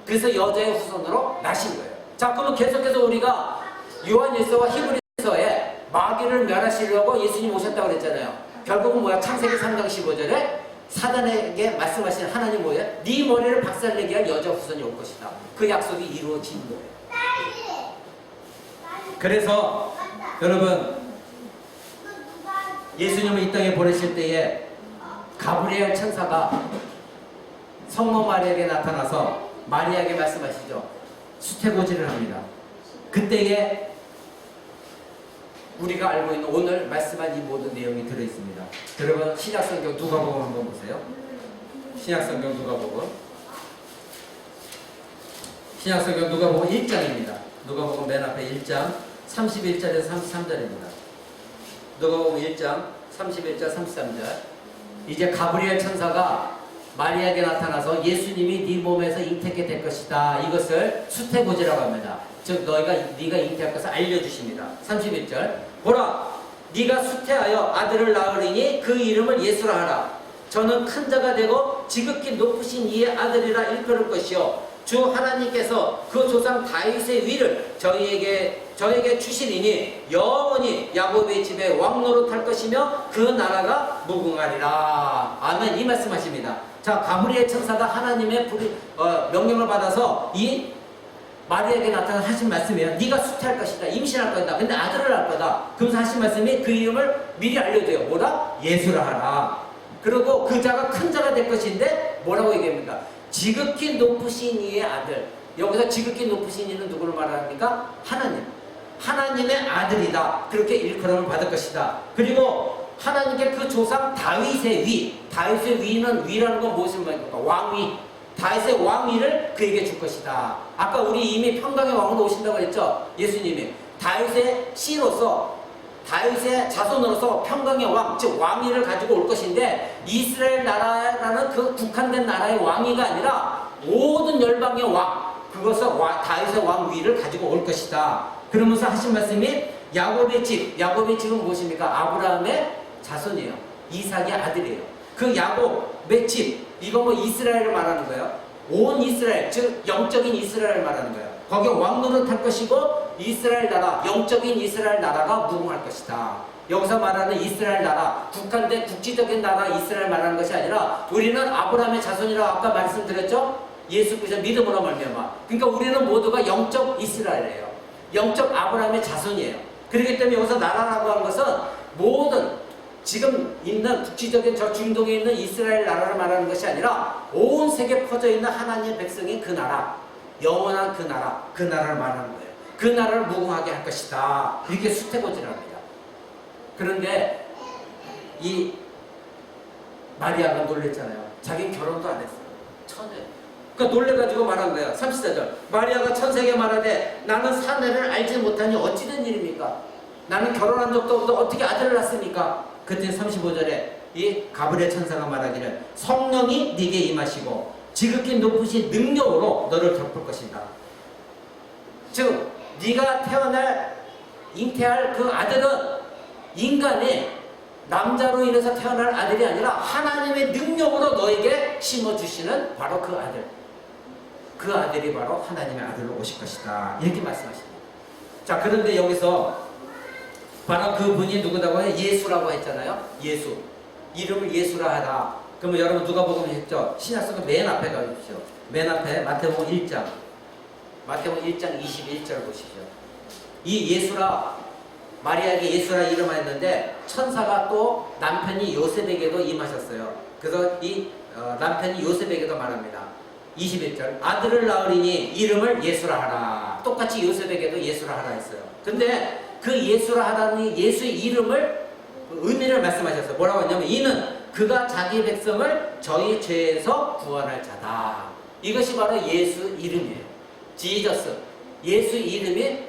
그래서 여자의 후손으로 나신 거예요. 자, 그러면 계속해서 우리가 요한일서와 히브리서에 마귀를 멸하시려고 예수님 오셨다고 그랬잖아요. 결국은 뭐야? 창세기 3장 15절에 사단에게 말씀하신 하나님 뭐예요? 네 머리를 박살내게 할 여자 후손이 올 것이다. 그 약속이 이루어진 거예요. 그래서 여러분 예수님을 이 땅에 보내실 때에 가브리엘 천사가 성모 마리아에게 나타나서 마리아에게 말씀하시죠. 수태고지를 합니다. 그때에 우리가 알고 있는 오늘 말씀한 이 모든 내용이 들어있습니다. 여러분 신약성경 누가복음 한번 보세요. 신약성경 누가복음 1장입니다. 누가복음 맨 앞에 1장 31절에서 33절입니다. 누가복음 1장 31절 33절. 이제 가브리엘 천사가 마리아에게 나타나서 예수님이 네 몸에서 잉태케 될 것이다. 이것을 수태고지라고 합니다. 즉 네가 잉태할 것을 알려주십니다. 31절. 보라, 네가 수태하여 아들을 낳으리니 그 이름을 예수라 하라. 저는 큰 자가 되고 지극히 높으신 이의 아들이라 일컬을 것이요 주 하나님께서 그 조상 다윗의 위를 저에게 주시리니 영원히 야곱의 집에 왕노릇할 것이며 그 나라가 무궁하리라. 아멘. 이 말씀하십니다. 자, 가브리엘 천사가 하나님의 명령을 받아서 이 마리아에게 나타나 하신 말씀이에요. 네가 수태할 것이다. 임신할 거다. 근데 아들을 낳을 거다. 그러면서 하신 말씀이 그 이름을 미리 알려줘요. 뭐다? 예수라 하라. 그리고 그 자가 큰 자가 될 것인데 뭐라고 얘기합니까? 지극히 높으신 이의 아들. 여기서 지극히 높으신 이는 누구를 말합니까? 하나님. 하나님의 아들이다. 그렇게 일컬음을 받을 것이다. 그리고 하나님께 그 조상 다윗의 위, 다윗의 위는 위라는 건 무엇을 말입니까? 왕위. 다윗의 왕위를 그에게 줄 것이다. 아까 우리 이미 평강의 왕으로 오신다고 했죠? 예수님이 다윗의 씨로서, 다윗의 자손으로서 평강의 왕, 즉 왕위를 가지고 올 것인데, 이스라엘 나라라는 그 국한된 나라의 왕위가 아니라 모든 열방의 왕, 그것을 다윗의 왕위를 가지고 올 것이다. 그러면서 하신 말씀이 야곱의 집은 무엇입니까? 아브라함의 자손이에요. 이삭의 아들이에요. 그 야곱의 집, 이거 뭐 이스라엘을 말하는 거예요. 온 이스라엘, 즉 영적인 이스라엘을 말하는 거예요. 거기 왕노릇할 것이고, 이스라엘 나라, 영적인 이스라엘 나라가 무궁할 것이다. 여기서 말하는 이스라엘 나라, 국한된 국지적인 나라 이스라엘 말하는 것이 아니라, 우리는 아브라함의 자손이라고 아까 말씀드렸죠? 예수 그리스도 믿음으로 말미암아. 그러니까 우리는 모두가 영적 이스라엘이에요. 영적 아브라함의 자손이에요. 그렇기 때문에 여기서 나라라고 하는 것은 모든 지금 있는 국지적인 저 중동에 있는 이스라엘 나라를 말하는 것이 아니라 온 세계에 퍼져 있는 하나님의 백성인 그 나라, 영원한 그 나라, 그 나라를 말하는 거예요. 그 나라를 무궁하게 할 것이다. 이렇게 수태고지랍니다. 그런데 이 마리아가 놀랬잖아요. 자기는 결혼도 안 했어요. 처녀. 그러니까 놀래가지고 말한 거예요. 34절. 마리아가 천사에게 말하되 나는 사내를 알지 못하니 어찌 된 일입니까? 나는 결혼한 적도 없는데 어떻게 아들을 낳습니까? 그때 35절에 이 가브리엘 천사가 말하기를 성령이 네게 임하시고 지극히 높으신 능력으로 너를 덮을 것이다. 즉 네가 잉태할 그 아들은 인간의 남자로 인해서 태어날 아들이 아니라 하나님의 능력으로 너에게 심어주시는 바로 그 아들. 그 아들이 바로 하나님의 아들로 오실 것이다. 이렇게 말씀하십니다. 자, 그런데 여기서 바로 그분이 누구라고 해요? 예수라고 했잖아요. 예수. 이름을 예수라 하라. 그러면 여러분 누가복음 했죠? 신약성경 맨 앞에 가주십시오. 맨 앞에 마태복음 1장. 마태복음 1장 21절 보십시오. 이 예수라, 마리아에게 예수라 이름하였는데 천사가 또 남편이 요셉에게도 임하셨어요. 그래서 이 남편이 요셉에게도 말합니다. 21절 아들을 낳으리니 이름을 예수라 하라. 똑같이 요셉에게도 예수라 하라 했어요. 근데 그 예수라 하라는 예수의 이름을 의미를 말씀하셨어요. 뭐라고 했냐면 이는 그가 자기 백성을 저희 죄에서 구원할 자다. 이것이 바로 예수 이름이에요. 지저스. 예수 이름이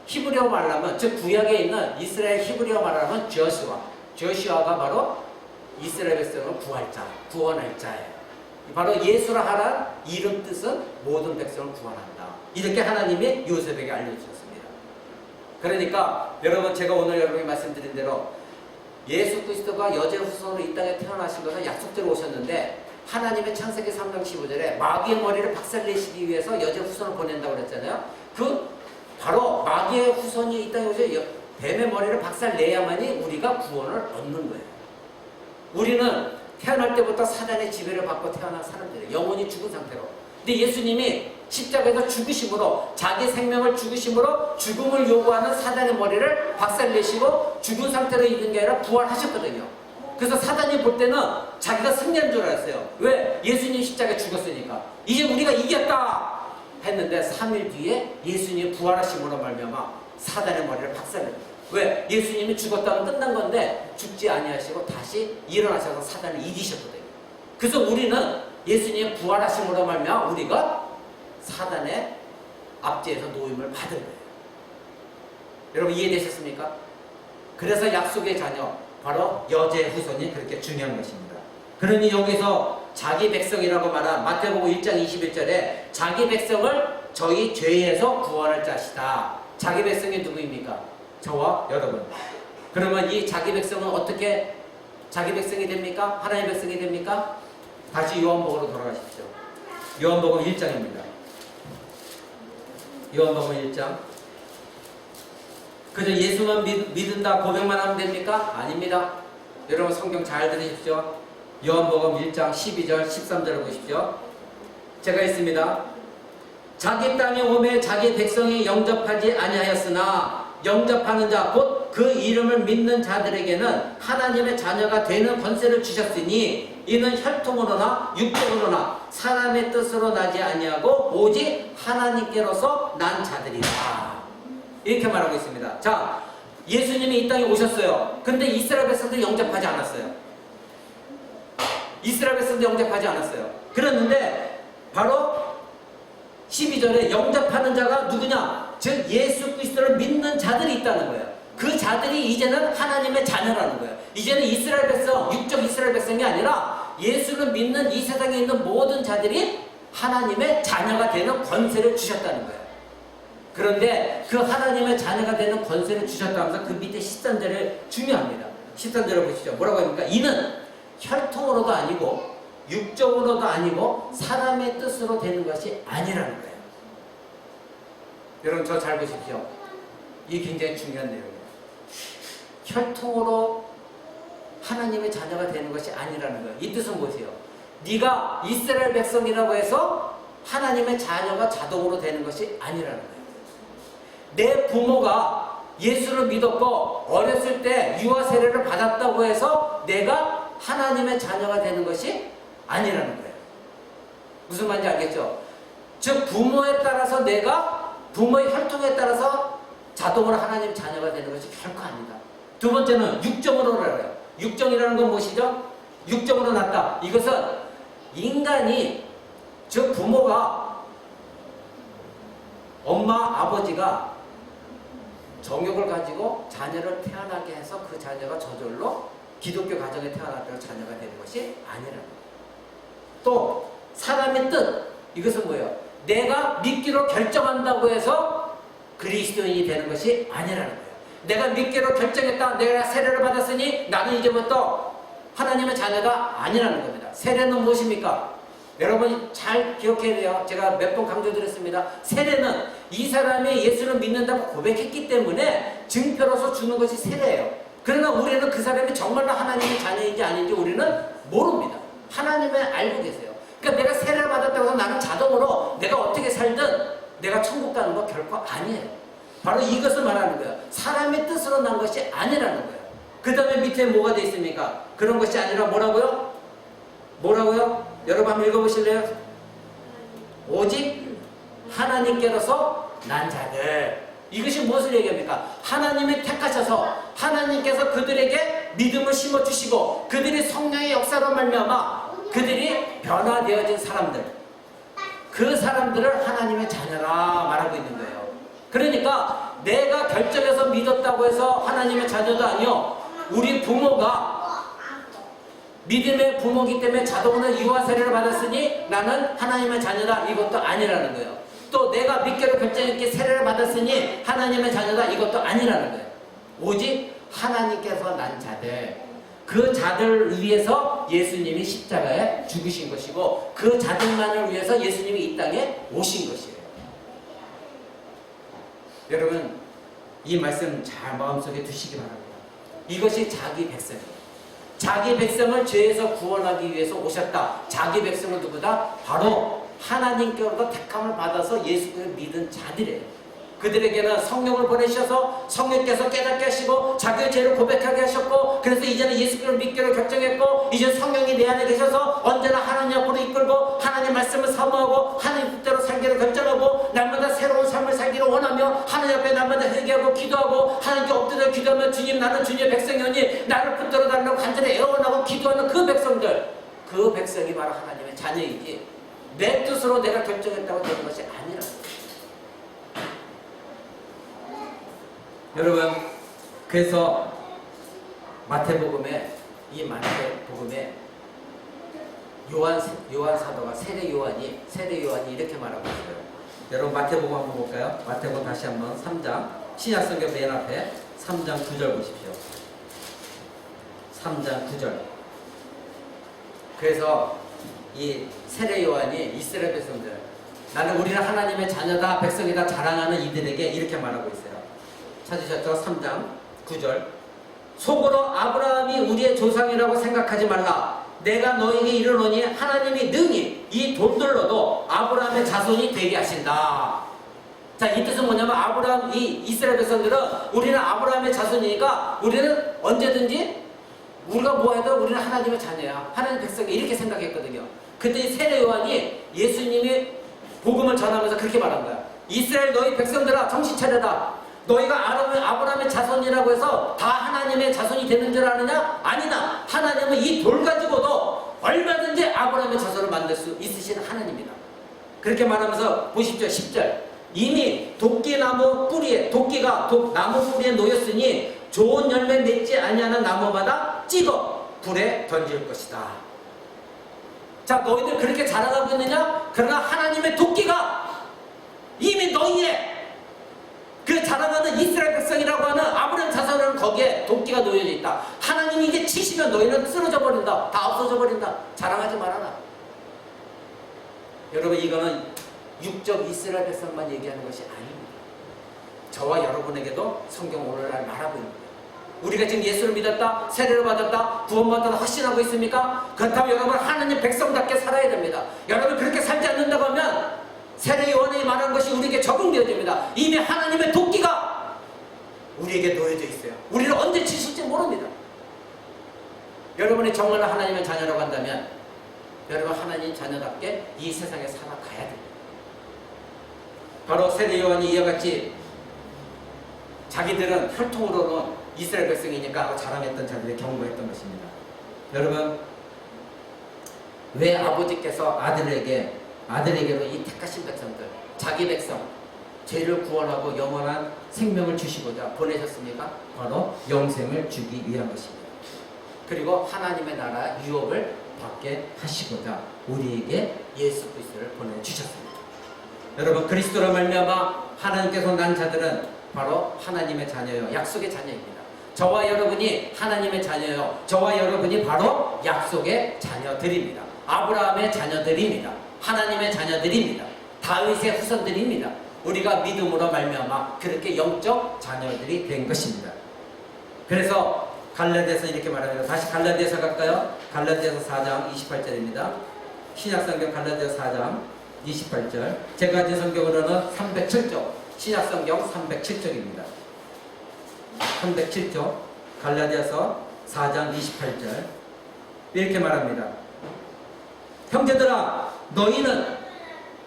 히브리어 말하면, 즉 구약에 있는 이스라엘 히브리어 말하면 조슈아가 바로 이스라엘 백성을 구할 자, 구원할 자예요. 바로 예수라 하란 이름 뜻은 모든 백성을 구원한다. 이렇게 하나님이 요셉에게 알려주셨습니다. 그러니까 여러분, 제가 오늘 여러분에게 말씀드린 대로 예수 그리스도가 여제 후손으로 이 땅에 태어나신 것은 약속대로 오셨는데, 하나님의 창세기 3장 15절에 마귀의 머리를 박살내시기 위해서 여제 후손을 보낸다고 그랬잖아요. 바로 마귀의 후손이 이 땅에 오셔 뱀의 머리를 박살내야만이 우리가 구원을 얻는 거예요. 우리는 태어날 때부터 사단의 지배를 받고 태어난 사람들이에요. 영혼이 죽은 상태로. 근데 예수님이 십자가에서 죽으심으로, 자기 생명을 죽으심으로 죽음을 요구하는 사단의 머리를 박살내시고 죽은 상태로 있는 게 아니라 부활하셨거든요. 그래서 사단이 볼 때는 자기가 승리한 줄 알았어요. 왜? 예수님 십자가에 죽었으니까. 이제 우리가 이겼다 했는데 3일 뒤에 예수님이 부활하심으로 말미암아 사단의 머리를 박살냅니다. 왜? 예수님이 죽었다면 끝난 건데 죽지 아니하시고 다시 일어나셔서 사단을 이기셨거든요. 그래서 우리는 예수님의 부활하심으로 말미암아 우리가 사단의 압제에서 노임을 받은 거예요. 여러분 이해되셨습니까? 그래서 약속의 자녀, 바로 여제 후손이 그렇게 중요한 것입니다. 그러니 여기서 자기 백성이라고 말한 마태복음 1장 21절에 자기 백성을 저희 죄에서 구원할 자시다. 자기 백성이 누구입니까? 저와 여러분. 그러면 이 자기 백성은 어떻게 자기 백성이 됩니까? 하나님의 백성이 됩니까? 다시 요한복음으로 돌아가십시오. 요한복음 1장입니다. 요한복음 1장. 그저 예수만 믿는다 고백만 하면 됩니까? 아닙니다. 여러분 성경 잘 들으십시오. 요한복음 1장 12절 13절을 보십시오. 제가 있습니다. 자기 땅에 오매 자기 백성이 영접하지 아니하였으나 영접하는 자 곧 그 이름을 믿는 자들에게는 하나님의 자녀가 되는 권세를 주셨으니 이는 혈통으로나 육적으로나 사람의 뜻으로 나지 아니하고 오직 하나님께로서 난 자들이다. 이렇게 말하고 있습니다. 자, 예수님이 이 땅에 오셨어요. 근데 이스라엘 백성들이 영접하지 않았어요. 이스라엘 백성들이 영접하지 않았어요. 그랬는데 바로 12절에 영접하는 자가 누구냐? 즉 예수 그리스도를 믿는 자들이 있다는 거예요. 그 자들이 이제는 하나님의 자녀라는 거예요. 이제는 이스라엘 백성, 육적 이스라엘 백성이 아니라 예수를 믿는 이 세상에 있는 모든 자들이 하나님의 자녀가 되는 권세를 주셨다는 거예요. 그런데 그 하나님의 자녀가 되는 권세를 주셨다면서 그 밑에 13절을 중요합니다. 13절을 보시죠. 뭐라고 합니까? 이는 혈통으로도 아니고 육적으로도 아니고 사람의 뜻으로 되는 것이 아니라는 거예요. 여러분 저 잘 보십시오. 이게 굉장히 중요한 내용이에요. 혈통으로 하나님의 자녀가 되는 것이 아니라는 거예요. 이 뜻은 무엇이에요? 네가 이스라엘 백성이라고 해서 하나님의 자녀가 자동으로 되는 것이 아니라는 거예요. 내 부모가 예수를 믿었고 어렸을 때 유아 세례를 받았다고 해서 내가 하나님의 자녀가 되는 것이 아니라는 거예요. 무슨 말인지 알겠죠? 즉 부모에 따라서 내가 부모의 혈통에 따라서 자동으로 하나님의 자녀가 되는 것이 결코 아니다. 두 번째는 육정으로 알아요. 육정이라는 건 무엇이죠? 육정으로 났다. 이것은 인간이 즉 부모가 엄마 아버지가 정욕을 가지고 자녀를 태어나게 해서 그 자녀가 저절로 기독교 가정에 태어났다고 자녀가 되는 것이 아니라는 거예요. 또 사람의 뜻, 이것은 뭐예요? 내가 믿기로 결정한다고 해서 그리스도인이 되는 것이 아니라는 거예요. 내가 믿기로 결정했다, 내가 세례를 받았으니 나는 이제부터 하나님의 자녀가 아니라는 겁니다. 세례는 무엇입니까? 여러분이 잘 기억해야 돼요. 제가 몇 번 강조드렸습니다. 세례는 이 사람이 예수를 믿는다고 고백했기 때문에 증표로서 주는 것이 세례예요. 그러나 우리는 그 사람이 정말로 하나님의 자녀인지 아닌지 우리는 모릅니다. 하나님은 알고 계세요. 그러니까 내가 세례를 받았다고 해서 나는 자동으로 내가 어떻게 살든 내가 천국 가는 거 결코 아니에요. 바로 이것을 말하는 거예요. 사람의 뜻으로 난 것이 아니라는 거예요. 그 다음에 밑에 뭐가 돼 있습니까? 그런 것이 아니라 뭐라고요? 뭐라고요? 여러분 한번 읽어보실래요? 오직 하나님께로서 난 자들. 이것이 무엇을 얘기합니까? 하나님이 택하셔서 하나님께서 그들에게 믿음을 심어주시고 그들이 성령의 역사로 말미암아 그들이 변화되어진 사람들, 그 사람들을 하나님의 자녀라 말하고 있는 거예요. 그러니까 내가 결정해서 믿었다고 해서 하나님의 자녀도 아니요, 우리 부모가 믿음의 부모이기 때문에 자동으로 유아 세례를 받았으니 나는 하나님의 자녀다, 이것도 아니라는 거예요. 또 내가 믿기로 결정했기에 세례를 받았으니 하나님의 자녀다, 이것도 아니라는 거예요. 오직 하나님께서 난 자들, 그 자들을 위해서 예수님이 십자가에 죽으신 것이고 그 자들만을 위해서 예수님이 이 땅에 오신 것이에요. 여러분 이 말씀 잘 마음속에 두시기 바랍니다. 이것이 자기 백성이에요. 자기 백성을 죄에서 구원하기 위해서 오셨다. 자기 백성은 누구다? 바로 하나님께로부터 택함을 받아서 예수를 믿은 자들이에요. 그들에게는 성령을 보내셔서 성령께서 깨닫게 하시고 자기의 죄를 고백하게 하셨고, 그래서 이제는 예수를 믿기로 결정했고 이제 성령이 내 안에 계셔서 언제나 하나님 앞으로 이끌고 하나님 말씀을 사모하고 하나님 뜻대로 살기를 결정하고 날마다 새로운 삶을 살기를 원하며 하나님 앞에 날마다 회개하고 기도하고 하나님께 엎드려 기도하며 주님 나는 주님의 백성이오니 나를 붙들어 달라고 간절히 애원하고 기도하는 그 백성들, 그 백성이 바로 하나님의 자녀이지 내 뜻으로 내가 결정했다고 되는 것이 아니라. 여러분 그래서 마태복음에 이 마태복음에 요한 사도가 세례 요한이 이렇게 말하고 있어요. 여러분 마태복음 한번 볼까요? 마태복음 다시 한번 3장 신약성경 맨 앞에 3장 9절 보십시오. 3장 9절. 그래서 이 세례 요한이 이스라엘 백성들, 나는 우리는 하나님의 자녀다 백성이다 자랑하는 이들에게 이렇게 말하고 있어요. 찾으셨죠? 3장 9절. 속으로 아브라함이 우리의 조상이라고 생각하지 말라. 내가 너에게 이르노니 하나님이 능히 이 돌들로도 아브라함의 자손이 되게 하신다. 자, 이 뜻은 뭐냐면 아브라함, 이 이스라엘 백성들은 우리는 아브라함의 자손이니까 우리는 언제든지 우리가 뭐 해도 우리는 하나님의 자녀야, 하나님 백성이, 이렇게 생각했거든요. 그때 이 세례 요한이 예수님이 복음을 전하면서 그렇게 말한 거야. 이스라엘 너희 백성들아 정신 차려라. 너희가 아브라함의 자손이라고 해서 다 하나님의 자손이 되는 줄 아느냐? 아니다. 하나님은 이 돌 가지고도 얼마든지 아브라함의 자손을 만들 수 있으신 하나님이다. 그렇게 말하면서 보십시오. 10절. 이미 도끼나무 뿌리에, 도끼가 나무 뿌리에 놓였으니 좋은 열매 맺지 아니하는 나무마다 찍어 불에 던질 것이다. 자, 너희들 그렇게 자라가고 있느냐? 그러나 하나님의 도끼가 이미 너희의 그 자라가는 이스라엘 백성이라고 하는 아브라함 자손은 거기에 도끼가 놓여져 있다. 하나님이 이제 치시면 너희는 쓰러져 버린다. 다 없어져 버린다. 자랑하지 말아라. 여러분, 이거는 육적 이스라엘 백성만 얘기하는 것이 아닙니다. 저와 여러분에게도 성경 오늘날 말하고 있는 거예요. 우리가 지금 예수를 믿었다, 세례를 받았다, 구원받았다 확신하고 있습니까? 그렇다면 여러분 하나님 백성답게 살아야 됩니다. 여러분 그렇게 살지 않는다고 하면 세례 요한이 말한 것이 우리에게 적용되어집니다. 이미 하나님의 도끼가 우리에게 놓여져 있어요. 우리를 언제 치실지 모릅니다. 여러분이 정말 하나님의 자녀라고 한다면 여러분 하나님 자녀답게 이 세상에 살아가야 됩니다. 바로 세례 요한이 이와 같이 자기들은 혈통으로는 이스라엘 백성이니까 하고 자랑했던 자들이 경고했던 것입니다. 여러분, 왜 아버지께서 아들에게로 이 택하신 백성들, 자기 백성, 죄를 구원하고 영원한 생명을 주시고자 보내셨습니까? 바로 영생을 주기 위한 것입니다. 그리고 하나님의 나라 유업을 받게 하시고자 우리에게 예수 그리스도를 보내주셨습니다. 여러분, 그리스도로 말미암아 하나님께서 난 자들은 바로 하나님의 자녀요, 약속의 자녀입니다. 저와 여러분이 하나님의 자녀요, 저와 여러분이 바로 약속의 자녀들입니다. 아브라함의 자녀들입니다. 하나님의 자녀들입니다. 다윗의 후손들입니다. 우리가 믿음으로 말미암아 그렇게 영적 자녀들이 된 것입니다. 그래서 갈라디아서 이렇게 말합니다. 다시 갈라디아서 갈까요? 갈라디아서 4장 28절입니다. 신약성경 갈라디아서 4장 28절. 제가 가진 성경으로는 307쪽, 신약성경 307쪽입니다. 307쪽 갈라디아서 4장 28절 이렇게 말합니다. 형제들아, 너희는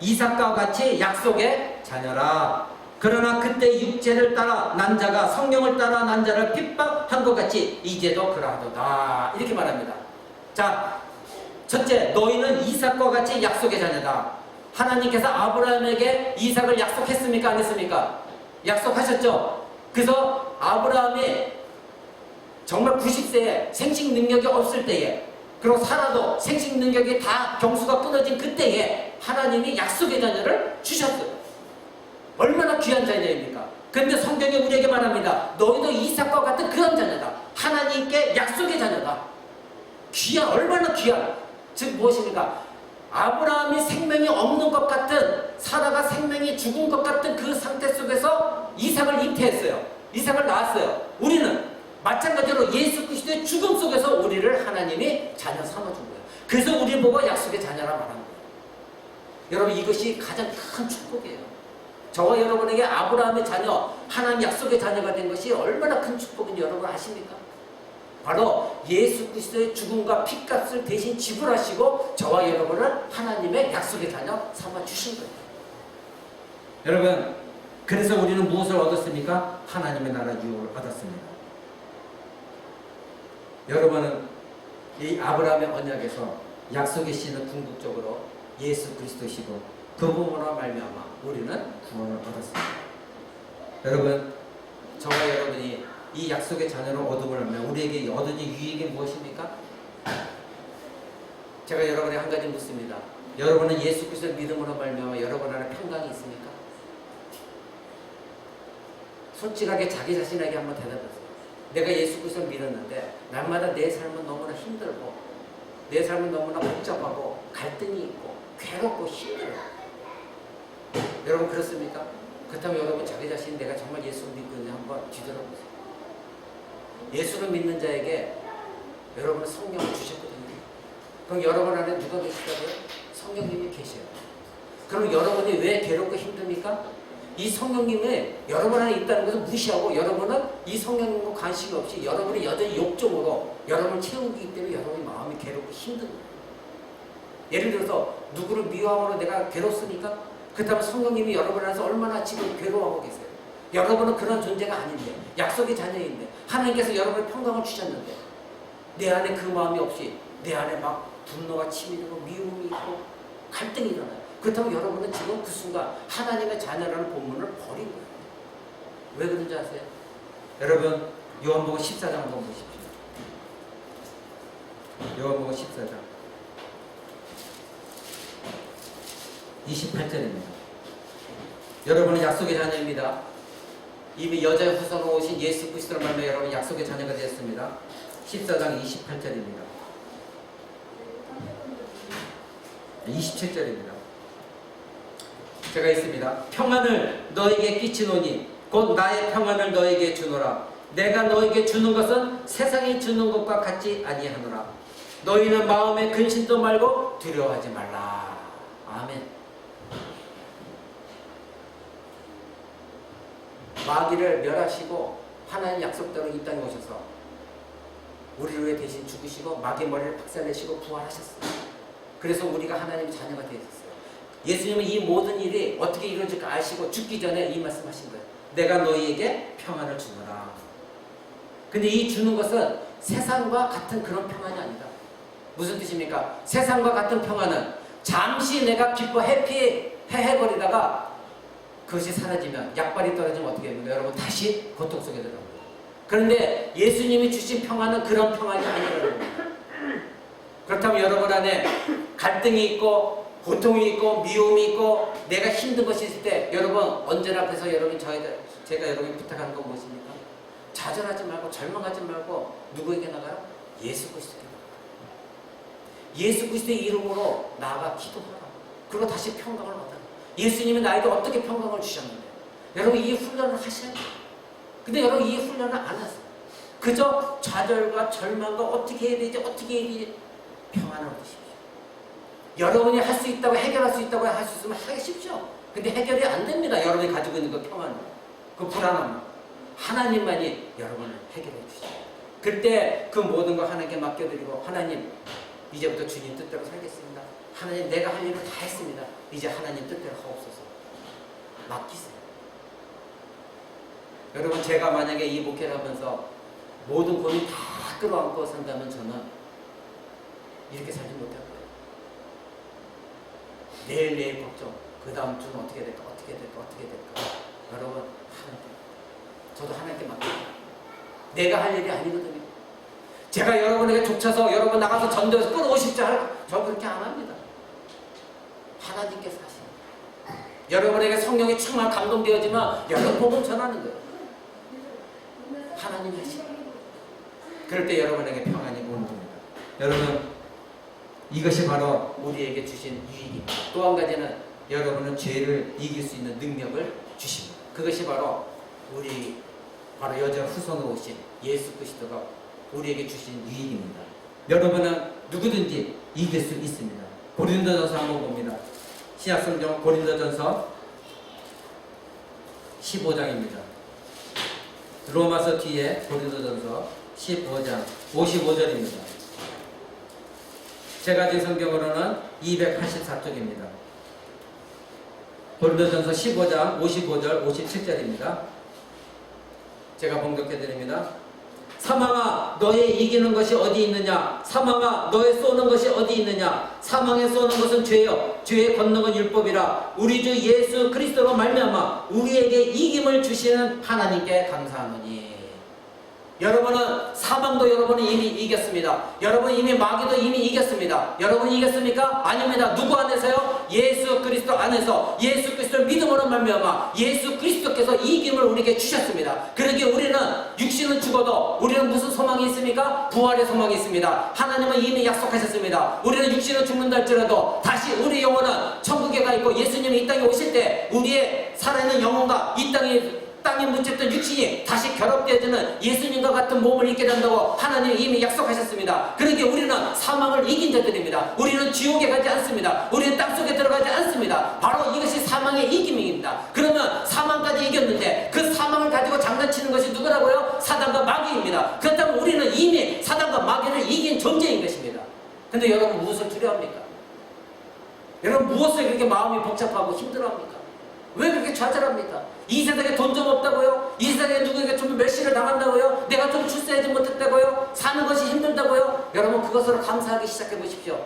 이삭과 같이 약속의 자녀라. 그러나 그때 육체를 따라 난 자가 성령을 따라 난 자를 핍박한 것 같이 이제도 그러하도다. 이렇게 말합니다. 자, 첫째, 너희는 이삭과 같이 약속의 자녀다. 하나님께서 아브라함에게 이삭을 약속했습니까? 안 했습니까? 약속하셨죠? 그래서 아브라함이 정말 90세에 생식 능력이 없을 때에, 그리고 살아도 생식 능력이 다 경수가 끊어진 그때에 하나님이 약속의 자녀를 주셨어요. 얼마나 귀한 자녀입니까? 그런데 성경이 우리에게 말합니다. 너희도 이삭과 같은 그런 자녀다. 하나님께 약속의 자녀다. 귀한, 얼마나 귀한, 즉 무엇입니까? 아브라함이 생명이 없는 것 같은, 사라가 생명이 죽은 것 같은 그 상태 속에서 이삭을 잉태했어요. 이삭을 낳았어요. 우리는 마찬가지로 예수 그리스도의 죽음 속에서 우리를 하나님이 자녀 삼아준 거예요. 그래서 우리 보고 약속의 자녀라 말한 거예요. 여러분, 이것이 가장 큰 축복이에요. 저와 여러분에게 아브라함의 자녀, 하나님 약속의 자녀가 된 것이 얼마나 큰 축복인지 여러분 아십니까? 바로 예수 그리스도의 죽음과 피값을 대신 지불하시고 저와 여러분을 하나님의 약속의 자녀 삼아주신 거예요. 여러분, 그래서 우리는 무엇을 얻었습니까? 하나님의 나라 유업을 얻었습니다. 여러분은 이 아브라함의 언약에서 약속의 씨는 궁극적으로 예수 그리스도시고 그 부분으로 말미암아 우리는 구원을 얻었습니다. 여러분, 저와 여러분이 이 약속의 자녀를 얻음을 하면 우리에게 얻은 유익이 무엇입니까? 제가 여러분에게 한 가지 묻습니다. 여러분은 예수 그리스도를 믿음으로 말미암아 여러분 안에 평강이 있습니까? 솔직하게 자기 자신에게 한번 대답하세요. 내가 예수 그리스도를 믿었는데 날마다 내 삶은 너무나 힘들고 내 삶은 너무나 복잡하고 갈등이 있고 괴롭고 힘들어요. 여러분 그렇습니까? 그렇다면 여러분 자기 자신 내가 정말 예수를 믿고 있는지 한번 뒤돌아보세요. 예수를 믿는 자에게 여러분은 성령을 주셨거든요. 그럼 여러분 안에 누가 계시다고요? 성령님이 계셔요. 그럼 여러분이 왜 괴롭고 힘듭니까? 이 성령님이 여러분 안에 있다는 것을 무시하고 여러분은 이 성령님과 관심이 없이 여러분이 여전히 욕정으로 여러분을 채우기 때문에 여러분의 마음이 괴롭고 힘든 거예요. 예를 들어서 누구를 미워함으로 내가 괴롭습니까? 그렇다면 성령님이 여러분 안에서 얼마나 지금 괴로워하고 계세요. 여러분은 그런 존재가 아닌데, 약속의 자녀인데, 하나님께서 여러분의 평강을 주셨는데, 내 안에 그 마음이 없이 내 안에 막 분노가 치밀고 미움이 있고 갈등이 일어나요. 그렇다면 여러분은 지금 그 순간 하나님의 자녀라는 본문을 버린 거예요. 왜 그런지 아세요? 여러분, 요한복음 14장 한번 보십시오. 요한복음 14장 28절입니다. 여러분은 약속의 자녀입니다. 이미 여자의 후손으로 오신 예수 그리스도를 말며 여러분 약속의 자녀가 되었습니다. 14장 28절입니다. 27절입니다. 제가 있습니다. 평안을 너에게 끼치노니 곧 나의 평안을 너에게 주노라. 내가 너에게 주는 것은 세상이 주는 것과 같지 아니하노라. 너희는 마음에 근심도 말고 두려워하지 말라. 아멘. 마귀를 멸하시고 하나님 약속대로 이 땅에 오셔서 우리를 위해 대신 죽으시고 마귀의 머리를 박살내시고 부활하셨어요. 그래서 우리가 하나님의 자녀가 되었어요. 예수님은 이 모든 일이 어떻게 이루어질까 아시고 죽기 전에 이 말씀하신 거예요. 내가 너희에게 평안을 주노라. 근데 이 주는 것은 세상과 같은 그런 평안이 아니다. 무슨 뜻입니까? 세상과 같은 평안은 잠시 내가 기뻐 해버리다가 그것이 사라지면, 약발이 떨어지면 어떻게 됩니까? 여러분 다시 고통 속에 들어갑니다. 그런데 예수님이 주신 평안은 그런 평안이 아니라는 겁니다. 그렇다면 여러분 안에 갈등이 있고 고통이 있고 미움이 있고 내가 힘든 것이 있을 때 여러분 언제나 앞에서 여러분 제가 여러분 부탁하는 건 무엇입니까? 좌절하지 말고 절망하지 말고 누구에게 나가요? 예수 그리스도에게 나가요. 예수 그리스도의 이름으로 나아가 기도하라. 그리고 다시 평강을 받아라. 예수님이 나에게 어떻게 평강을 주셨는데 여러분 이 훈련을 하셔야 돼요. 근데 여러분 이 훈련을 안 하세요. 그저 좌절과 절망과 어떻게 해야 되지 평안을 얻으십시오. 여러분이 할 수 있다고 해결할 수 있다고 할 수 있으면 하십시오. 근데 해결이 안 됩니다. 여러분이 가지고 있는 그 평안을, 그 불안함을 하나님만이 여러분을 해결해 주시죠. 그때 그 모든 걸 하나님께 맡겨드리고 하나님 이제부터 주님 뜻대로 살겠습니다. 하나님 내가 할 일을 다 했습니다. 이제 하나님 뜻대로 하옵소서. 맡기세요. 여러분 제가 만약에 이 목회를 하면서 모든 고민 다 끌어안고 산다면 저는 이렇게 살지 못할 거예요. 내일 걱정, 그 다음 주는 어떻게 될까. 여러분 하나님께, 저도 하나님께 맡겨요. 내가 할 일이 아니거든요. 제가 여러분에게 족쳐서 여러분 나가서 전도해서 끌어오십시오. 저 그렇게 안 합니다. 하나님께서 하시는. 여러분에게 성령이 충만 감동되어지면 여러분 복음 전하는 거예요. 하나님이 하시는. 그럴 때 여러분에게 평안이 오는 겁니다. 여러분 이것이 바로 우리에게 주신 유익입니다. 또 한 가지는 여러분은 죄를 이길 수 있는 능력을 주십니다. 그것이 바로 바로 여자 후손으로 오신 예수 그리스도가 우리에게 주신 유익입니다. 여러분은 누구든지 이길 수 있습니다. 고린도전서 한번 봅니다. 신약성경 고린도전서 15장입니다. 로마서 뒤에 고린도전서 15장 55절입니다. 제가 가진 성경으로는 284쪽입니다. 고린도전서 15장 55절 57절입니다. 제가 봉독해 드립니다. 사망아 너의 이기는 것이 어디 있느냐? 사망아 너의 쏘는 것이 어디 있느냐? 사망에 쏘는 것은 죄요 죄의 권능은 율법이라. 우리 주 예수 그리스도로 말미암아 우리에게 이김을 주시는 하나님께 감사하노니. 여러분은 사망도 여러분이 이미 이겼습니다. 여러분 이미 마귀도 이미 이겼습니다. 여러분이 이겼습니까? 아닙니다. 누구 안에서요? 예수 그리스도 안에서 예수 그리스도를 믿음으로 말미암아 예수 그리스도께서 이김을 우리에게 주셨습니다. 그러기에 우리는 육신은 죽어도 우리는 무슨 소망이 있습니까? 부활의 소망이 있습니다. 하나님은 이미 약속하셨습니다. 우리는 육신은 죽는다 할지라도 다시 우리 영혼은 천국에 가 있고 예수님이 이 땅에 오실 때 우리의 살아있는 영혼과 이 땅에 묻혔던 육신이 다시 결합되어지는 예수님과 같은 몸을 입게 된다고 하나님이 이미 약속하셨습니다. 그러기에 우리는 사망을 이긴 자들입니다. 우리는 지옥에 가지 않습니다. 우리는 땅속에 들어가지 않습니다. 바로 이것이 사망의 이김입니다. 그러면 사망까지 이겼는데 그 사망을 가지고 장난치는 것이 누구라고요? 사단과 마귀입니다. 그렇다면 우리는 이미 사단과 마귀를 이긴 존재인 것입니다. 근데 여러분 무엇을 두려워합니까? 여러분 무엇을 그렇게 마음이 복잡하고 힘들어합니까? 왜 그렇게 좌절합니까? 이 세상에 돈 좀 없다고요? 이 세상에 누구에게 좀 멸시를 당한다고요? 내가 좀 출세하지 못했다고요? 사는 것이 힘들다고요? 여러분 그것으로 감사하기 시작해 보십시오.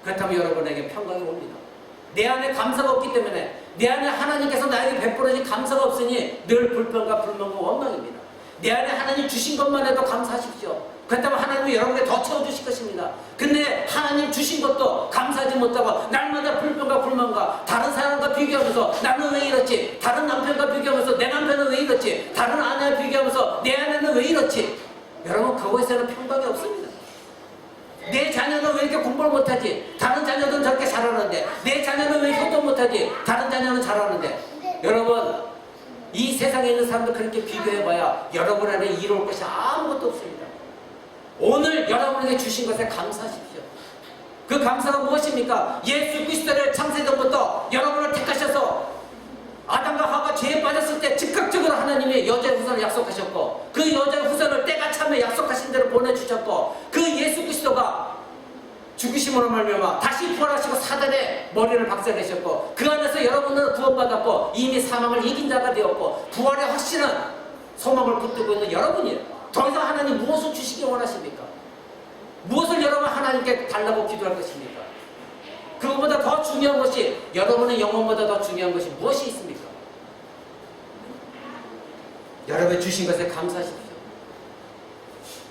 그렇다면 여러분에게 평강이 옵니다. 내 안에 감사가 없기 때문에, 내 안에 하나님께서 나에게 베풀어진 감사가 없으니 늘 불평과 불만과 원망입니다. 내 안에 하나님 주신 것만 해도 감사하십시오. 그렇다면 하나님이 여러분에게 더 채워주실 것입니다. 근데 하나님 주신 것도 감사하지 못하고 날마다 불평과 불만과 다른 사람과 비교하면서 나는 왜 이렇지? 다른 남편과 비교하면서 내 남편은 왜 이렇지? 다른 아내와 비교하면서 내 아내는 왜 이렇지? 여러분 그것에는 평강이 없습니다. 내 자녀는 왜 이렇게 공부를 못하지? 다른 자녀들은 저렇게 잘하는데. 내 자녀는 왜 효도 못하지? 다른 자녀는 잘하는데. 여러분 이 세상에 있는 사람들 그렇게 비교해봐야 여러분 안에 이로울 것이 아무것도 없습니다. 오늘 여러분에게 주신 것에 감사하십시오. 그 감사가 무엇입니까? 예수 그리스도를 창세전부터 여러분을 택하셔서 아담과 하와가 죄에 빠졌을 때 즉각적으로 하나님이 여자의 후손을 약속하셨고, 그 여자의 후손을 때가 차면 약속하신 대로 보내주셨고, 그 예수 그리스도가 죽으심으로 말미암아 다시 부활하시고 사단의 머리를 박살내셨고, 그 안에서 여러분은 구원받았고 이미 사망을 이긴 자가 되었고 부활의 확신한 소망을 붙들고 있는 여러분이에요. 더 이상 하나님 무엇을 주시기 원하십니까? 무엇을 여러분 하나님께 달라고 기도할 것입니까? 그것보다 더 중요한 것이, 여러분의 영혼보다 더 중요한 것이 무엇이 있습니까? 여러분 주신 것에 감사하십시오.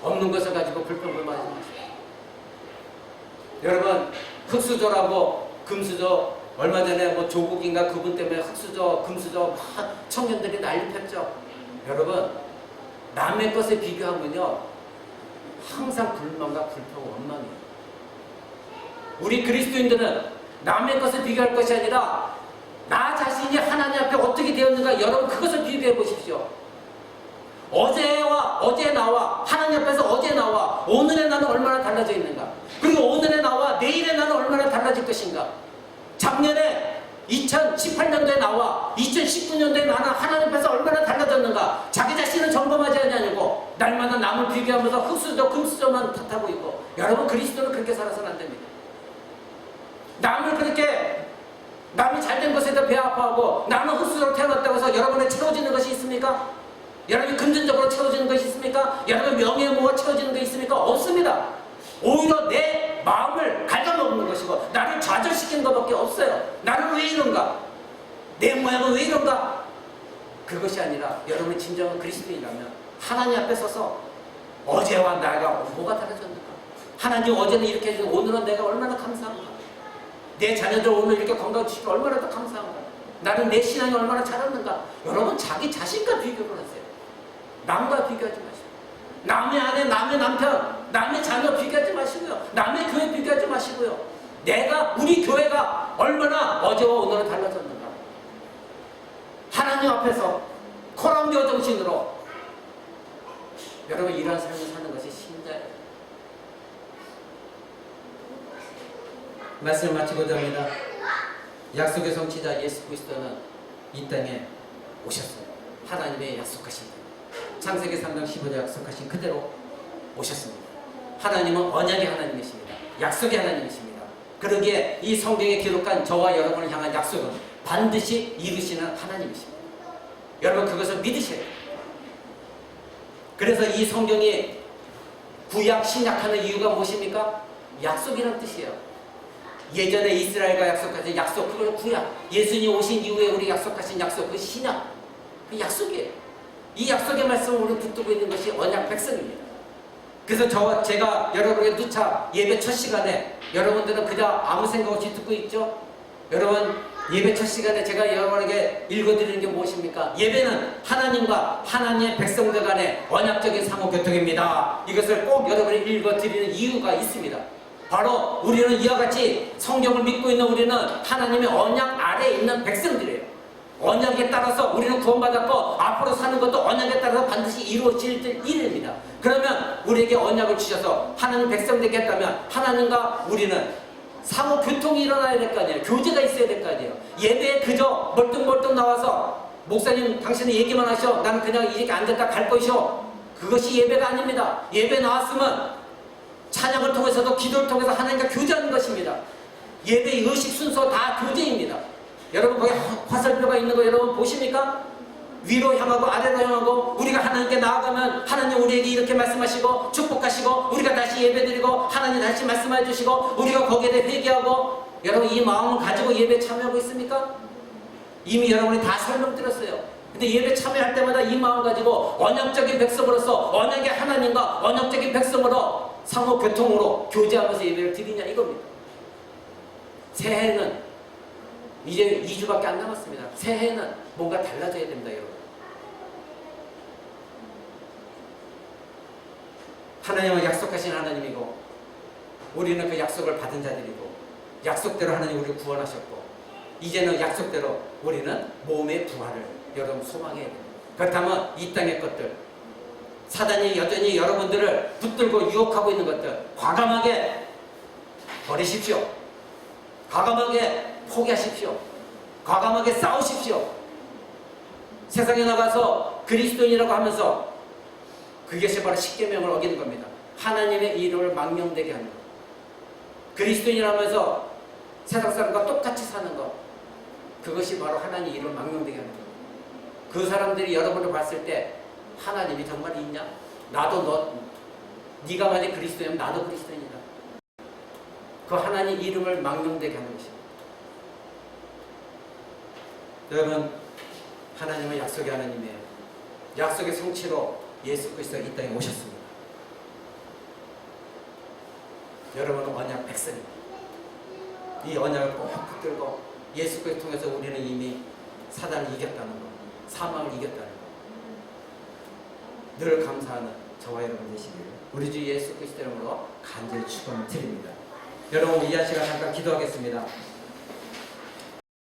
없는 것을 가지고 불평불만하지 마십시오. 여러분 흑수저라고 금수저, 얼마 전에 뭐 조국인가 그분 때문에 흑수저 금수저 청년들이 난리 폈죠. 여러분 남의 것에 비교하면요 항상 불만과 불평, 원망이에요. 우리 그리스도인들은 남의 것을 비교할 것이 아니라 나 자신이 하나님 앞에 어떻게 되었는가, 여러분 그것을 비교해 보십시오. 어제 나와 하나님 앞에서 어제 나와 오늘의 나는 얼마나 달라져 있는가, 그리고 오늘의 나와 내일의 나는 얼마나 달라질 것인가. 작년에 2018년도에 나와 2019년도에 나는 하나님 앞에서 얼마나 달라졌는가. 자기 자신은 점검하지 않냐고 날마다 남을 비교하면서 흑수저 금수저만 탓하고 있고. 여러분 그리스도는 그렇게 살아서는 안 됩니다. 남을 그렇게 남이 잘된 것에다 배 아파하고 나는 흑수저로 태어났다고 해서 여러분의 채워지는 것이 있습니까? 여러분이 금전적으로 채워지는 것이 있습니까? 여러분 명예의 뭐가 채워지는 것이 있습니까? 없습니다. 오히려 내 마음을 갉아먹는 것이고 나를 좌절시키는 것밖에 없어요. 나는 왜 이런가? 내 모양은 왜 이런가? 그것이 아니라 여러분이 진정한 그리스도인이라면 하나님 앞에 서서 어제와 나가 뭐가 달라졌는가? 하나님 어제는 이렇게 해주고 오늘은 내가 얼마나 감사한가? 내 자녀들 오늘 이렇게 건강 주시고 얼마나 더 감사한가? 나는 내 신앙이 얼마나 잘했는가? 여러분 자기 자신과 비교를 하세요. 남과 비교하지 마시고, 남의 아내, 남의 남편, 남의 자녀 비교하지 마시고요. 남의 교회 비교하지 마시고요. 우리 교회가 얼마나 어제와 오늘은 달라졌는가. 하나님 앞에서 코랑교 정신으로 여러분 이러한 삶을 사는 것이 신자예요. 말씀을 마치고자 합니다. 약속의 성취자 예수 그리스도는 이 땅에 오셨어요. 하나님의 약속하신 대로, 창세기 3장 15절 약속하신 그대로 오셨습니다. 하나님은 언약의 하나님이십니다. 약속의 하나님이십니다. 그러기에 이 성경에 기록한 저와 여러분을 향한 약속은 반드시 이루시는 하나님이십니다. 여러분 그것을 믿으셔야 돼요. 그래서 이 성경이 구약 신약하는 이유가 무엇입니까? 약속이라는 뜻이에요. 예전에 이스라엘과 약속하신 약속, 그걸 구약, 예수님 오신 이후에 우리 약속하신 약속, 그 신약, 그 약속이에요. 이 약속의 말씀을 우리 붙들고 있는 것이 언약 백성입니다. 그래서 제가 여러분에게 누차 예배 첫 시간에, 여러분들은 그냥 아무 생각 없이 듣고 있죠? 여러분 예배 첫 시간에 제가 여러분에게 읽어드리는 게 무엇입니까? 예배는 하나님과 하나님의 백성들 간의 언약적인 상호교통입니다. 이것을 꼭 여러분이 읽어드리는 이유가 있습니다. 바로 우리는 이와 같이 성경을 믿고 있는 우리는 하나님의 언약 아래에 있는 백성들이에요. 언약에 따라서 우리는 구원받았고 앞으로 사는 것도 언약에 따라서 반드시 이루어질 일입니다. 그러면 우리에게 언약을 주셔서 하나님 백성되게 했다면 하나님과 우리는 상호 교통이 일어나야 될 거 아니에요. 교제가 있어야 될 거 아니에요. 예배에 그저 멀뚱멀뚱 나와서 목사님 당신은 얘기만 하셔, 나는 그냥 이렇게 앉았다 갈 것이오, 그것이 예배가 아닙니다. 예배 나왔으면 찬양을 통해서도 기도를 통해서 하나님과 교제하는 것입니다. 예배의 의식 순서 다 교제입니다. 여러분 거기 화살표가 있는 거 여러분 보십니까? 위로 향하고 아래로 향하고 우리가 하나님께 나아가면 하나님 우리에게 이렇게 말씀하시고 축복하시고 우리가 다시 예배드리고 하나님 다시 말씀해 주시고 우리가 거기에 대해 회개하고 여러분 이 마음을 가지고 예배 참여하고 있습니까? 이미 여러분이 다 설명드렸어요. 근데 예배 참여할 때마다 이 마음 가지고 언약적인 백성으로서 언약의 하나님과 언약적인 백성으로 상호 교통으로 교제하면서 예배를 드리냐 이겁니다. 새해는 이제 2주밖에 안 남았습니다. 새해는 뭔가 달라져야 됩니다, 여러분. 하나님은 약속하신 하나님이고 우리는 그 약속을 받은 자들이고 약속대로 하나님 우리를 구원하셨고 이제는 약속대로 우리는 몸의 부활을 여러분 소망해야 됩니다. 그렇다면 이 땅의 것들 사단이 여전히 여러분들을 붙들고 유혹하고 있는 것들 과감하게 버리십시오. 과감하게 포기하십시오. 과감하게 싸우십시오. 세상에 나가서 그리스도인이라고 하면서 그것이 바로 십계명을 어기는 겁니다. 하나님의 이름을 망령되게 하는 것. 그리스도인이라면서 세상 사람과 똑같이 사는 것. 그것이 바로 하나님 이름을 망령되게 하는 것. 그 사람들이 여러분을 봤을 때 하나님이 정말 있냐? 나도 네가 만약 그리스도인이면 나도 그리스도인이다. 그 하나님 이름을 망령되게 하는 것입니다. 여러분 하나님은 약속의 하나님이에요. 약속의 성취로 예수 그리스도가 이 땅에 오셨습니다. 여러분은 언약 백성입니다. 이 언약을 꼭 붙들고 예수 그리스도를 통해서 우리는 이미 사단을 이겼다는 것, 사망을 이겼다는 것. 늘 감사하는 저와 여러분 되시기를 우리 주 예수 그리스도 이름으로 간절히 축원을 드립니다. 여러분 이 시간 잠깐 기도하겠습니다.